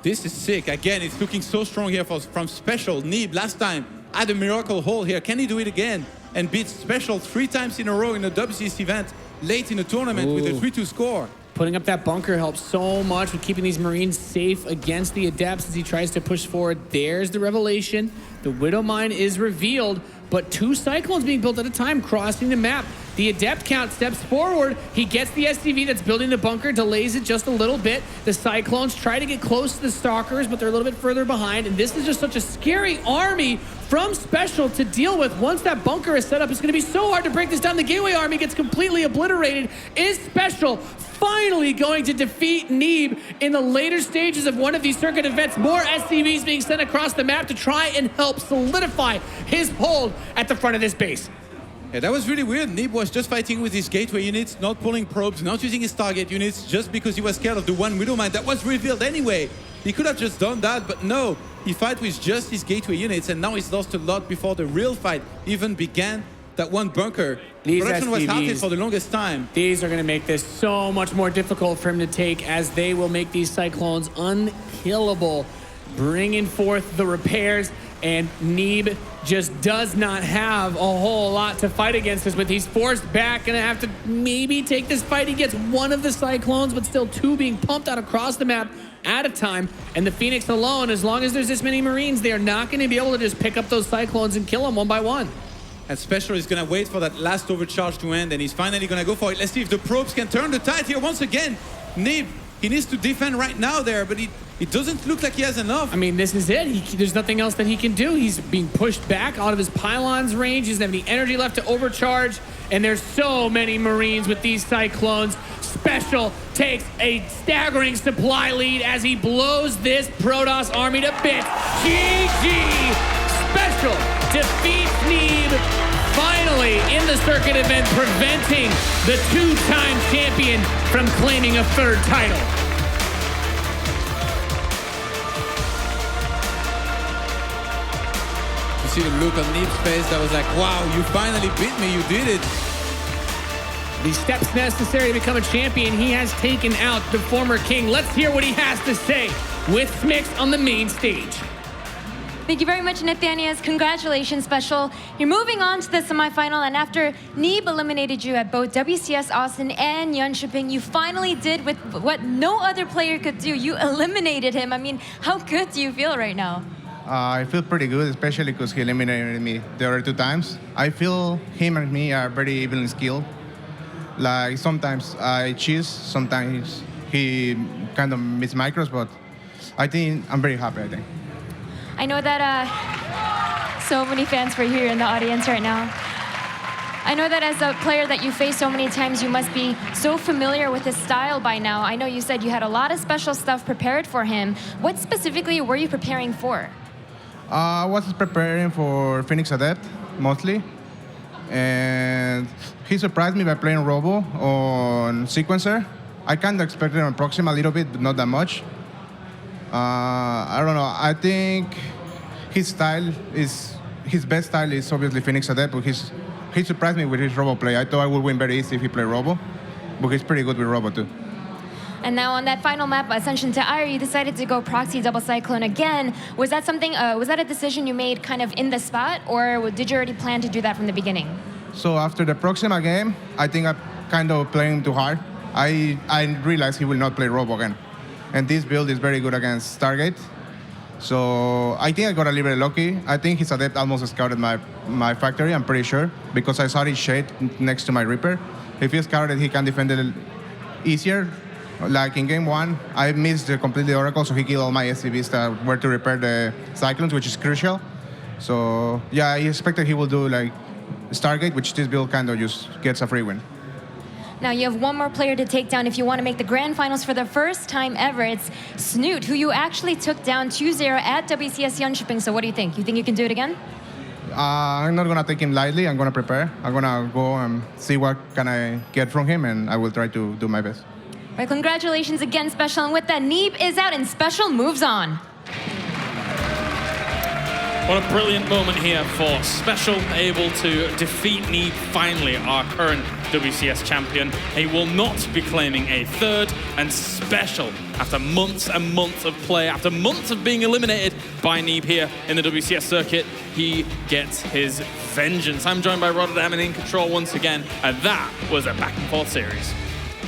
This is sick. Again, it's looking so strong here from Special. Neeb last time had a miracle hole here. Can he do it again and beat Special 3 times in a row in a WCS event late in the tournament with a 3-2 score? Putting up that bunker helps so much with keeping these Marines safe against the Adepts as he tries to push forward. There's the revelation. The Widow Mine is revealed, but 2 Cyclones being built at a time crossing the map. The Adept count steps forward. He gets the SCV that's building the bunker, delays it just a little bit. The Cyclones try to get close to the Stalkers, but they're a little bit further behind. And this is just such a scary army from Special to deal with. Once that bunker is set up, it's going to be so hard to break this down. The Gateway army gets completely obliterated. Is Special finally going to defeat Neeb in the later stages of one of these circuit events? More SCVs being sent across the map to try and help solidify his hold at the front of this base. Yeah, that was really weird. Neeb was just fighting with his gateway units, not pulling probes, not using his target units, just because he was scared of the one Widow Mine that was revealed anyway. He could have just done that, but no. he fight with just his gateway units, and now he's lost a lot before the real fight even began. That one bunker, These production was halted SCVs, for the longest time. These are going to make this so much more difficult for him to take, as they will make these Cyclones unkillable, bringing forth the repairs. And Neeb just does not have a whole lot to fight against this with. He's forced back, going to have to maybe take this fight. He gets one of the Cyclones, but still two being pumped out across the map at a time. And the Phoenix alone, as long as there's this many Marines, they are not going to be able to just pick up those Cyclones and kill them one by one. And Special is going to wait for that last overcharge to end, and he's finally going to go for it. Let's see if the probes can turn the tide here once again. Neeb, he needs to defend right now there, but it doesn't look like he has enough. I mean, this is it. There's nothing else that he can do. He's being pushed back out of his pylon's range. He doesn't have any energy left to overcharge. And there's so many Marines with these Cyclones. Special takes a staggering supply lead as he blows this Protoss army to bits. GG! Special defeats Neeb, finally in the circuit event, preventing the two-time champion from claiming a third title. You see the look on Neeb's face that was like, wow, you finally beat me, you did it. The steps necessary to become a champion, he has taken out the former king. Let's hear what he has to say with Smix on the main stage. Thank you very much, Nathanias. Congratulations, Special. You're moving on to the semifinal, and after Neeb eliminated you at both WCS Austin and Jönköping, you finally did with what no other player could do. You eliminated him. I mean, how good do you feel right now? I feel pretty good, especially because he eliminated me the other two times. I feel him and me are very evenly skilled. Like, sometimes I cheese, sometimes he kind of miss micros, but I think I'm very happy, I think. I know that so many fans were here in the audience right now. I know that as a player that you face so many times, you must be so familiar with his style by now. I know you said you had a lot of special stuff prepared for him. What specifically were you preparing for? I was preparing for Phoenix Adept, mostly. And he surprised me by playing Robo on Sequencer. I kind of expected on Proxima a little bit, but not that much. I don't know. I think his best style is obviously Phoenix Adept, but he surprised me with his Robo play. I thought I would win very easy if he played Robo, but he's pretty good with Robo too. And now on that final map, Ascension to Ire, you decided to go Proxy Double Cyclone again. Was that something? Was that a decision you made kind of in the spot, or did you already plan to do that from the beginning? So after the Proxima game, I think I kind of playing too hard. I realized he will not play Robo again. And this build is very good against Stargate. So I think I got a little bit lucky. I think his Adept almost scouted my factory, I'm pretty sure, because I saw his shade next to my Reaper. If he scouted, he can defend it easier. Like in game one, I missed completely Oracle, so he killed all my SCVs that were to repair the Cyclones, which is crucial. So yeah, I expected he will do like Stargate, which this build kind of just gets a free win. Now you have one more player to take down if you want to make the grand finals for the first time ever. It's Snoot, who you actually took down 2-0 at WCS Jönköping. So what do you think? You think you can do it again? I'm not going to take him lightly. I'm going to prepare. I'm going to go and see what can I get from him, and I will try to do my best. All right, congratulations again, Special. And with that, Neeb is out and Special moves on. What a brilliant moment here for Special, able to defeat Neeb, finally, our current WCS champion. He will not be claiming a third, and Special, after months and months of play, after months of being eliminated by Neeb here in the WCS circuit, he gets his vengeance. I'm joined by Rotterdam and In Control once again, and that was a back and forth series.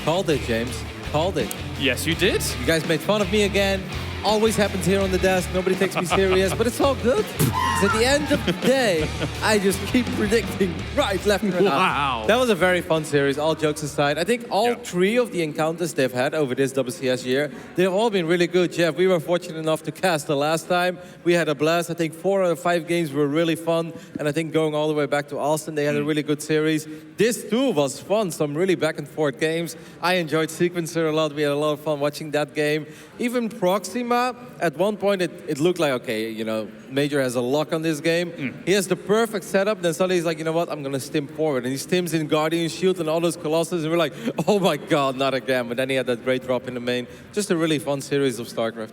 Called it, James. Called it. Yes, you did. You guys made fun of me again. Always happens here on the desk. Nobody takes me serious, but it's all good. Because at the end of the day, I just keep predicting right, left, and right. Wow. That was a very fun series, all jokes aside. I think all three of the encounters they've had over this WCS year, they've all been really good. Jeff, we were fortunate enough to cast the last time. We had a blast. I think 4 out of 5 games were really fun. And I think going all the way back to Austin, they had a really good series. This too was fun, some really back and forth games. I enjoyed Sequencer a lot. We had a lot of fun watching that game. Even Proxima, at one point it looked like, okay, you know, Major has a lock on this game. He has the perfect setup, then suddenly he's like, you know what, I'm gonna stim forward. And he stims in Guardian Shield and all those Colossus, and we're like, oh my god, not again. But then he had that great drop in the main. Just a really fun series of StarCraft.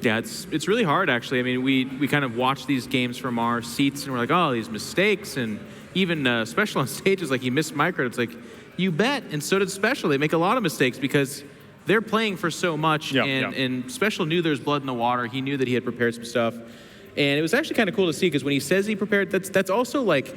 Yeah, it's really hard, actually. I mean, we kind of watch these games from our seats, and we're like, oh, these mistakes, and even Special on stage is like, he missed micro. It's like, you bet, and so did Special. They make a lot of mistakes because they're playing for so much, and Special knew there was blood in the water. He knew that he had prepared some stuff, and it was actually kind of cool to see because when he says he prepared, that's also like,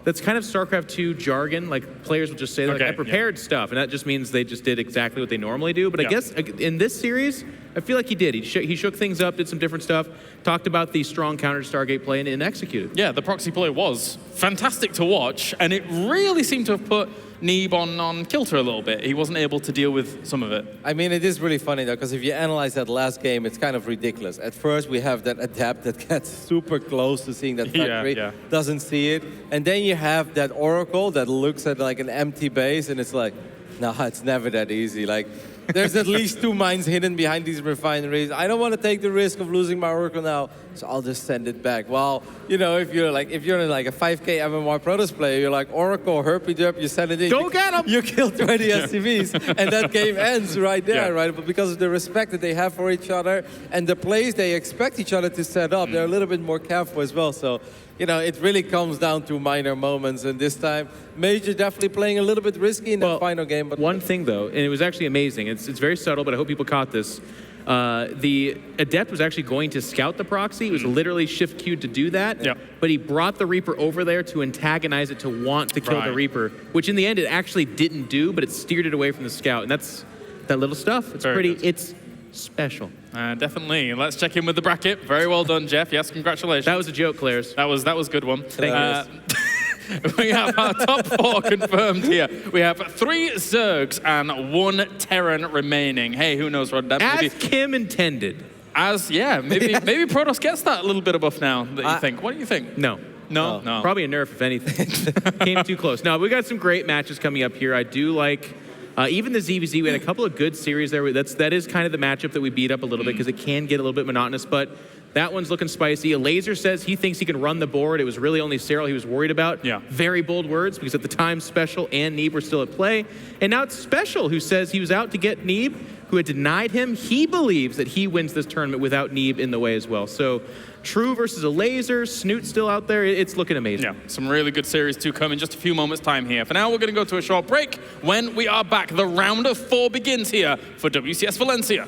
that's kind of StarCraft 2 jargon. Like, players will just say, like, I prepared stuff, and that just means they just did exactly what they normally do. But I guess in this series, I feel like he did. He shook things up, did some different stuff, talked about the strong counter Stargate play, and executed. Yeah, the proxy play was fantastic to watch, and it really seemed to have put Neeb on kilter a little bit. He wasn't able to deal with some of it. I mean, it is really funny, though, because if you analyze that last game, it's kind of ridiculous. At first, we have that Adept that gets super close to seeing that factory, doesn't see it. And then you have that Oracle that looks at like an empty base, and it's like, nah, it's never that easy. Like, there's at least 2 mines hidden behind these refineries. I don't want to take the risk of losing my Oracle now, so I'll just send it back. Well, you know, if you're in like a 5K MMR Protoss player, you're like Oracle, herpy derp, you send it in. Go get him! You kill 20 SCVs, and that game ends right there, right? But because of the respect that they have for each other and the plays they expect each other to set up, they're a little bit more careful as well. So, you know, it really comes down to minor moments, and this time, Major definitely playing a little bit risky in the final game. But one thing, though, and it was actually amazing. It's very subtle, but I hope people caught this. The Adept was actually going to scout the proxy. It was literally shift queued to do that. But he brought the Reaper over there to antagonize it, to want to kill the Reaper, which in the end it actually didn't do, but it steered it away from the scout. And that's that little stuff. It's it's special. Definitely. Let's check in with the bracket. Very well done, Jeff. Yes, congratulations. That was a joke, Claire's. That was a good one. Thank you. We have our top 4 confirmed here. We have 3 Zergs and 1 Terran remaining. Hey, who knows, Rod? As Kim intended. Maybe Protoss gets that a little bit of buff now that you think. What do you think? No. Probably a nerf, if anything. Came too close. No, we got some great matches coming up here. I do like even the ZVZ. We had a couple of good series there. That is kind of the matchup that we beat up a little bit because it can get a little bit monotonous, but that one's looking spicy. A Laser says he thinks he can run the board. It was really only Cyril he was worried about. Very bold words because at the time Special and Neeb were still at play. And now it's Special who says he was out to get Neeb, who had denied him. He believes that he wins this tournament without Neeb in the way as well. So True versus a Laser, Snoot still out there. It's looking amazing. Yeah, some really good series to come in just a few moments' time here. For now, we're going to go to a short break. When we are back, the round of 4 begins here for WCS Valencia.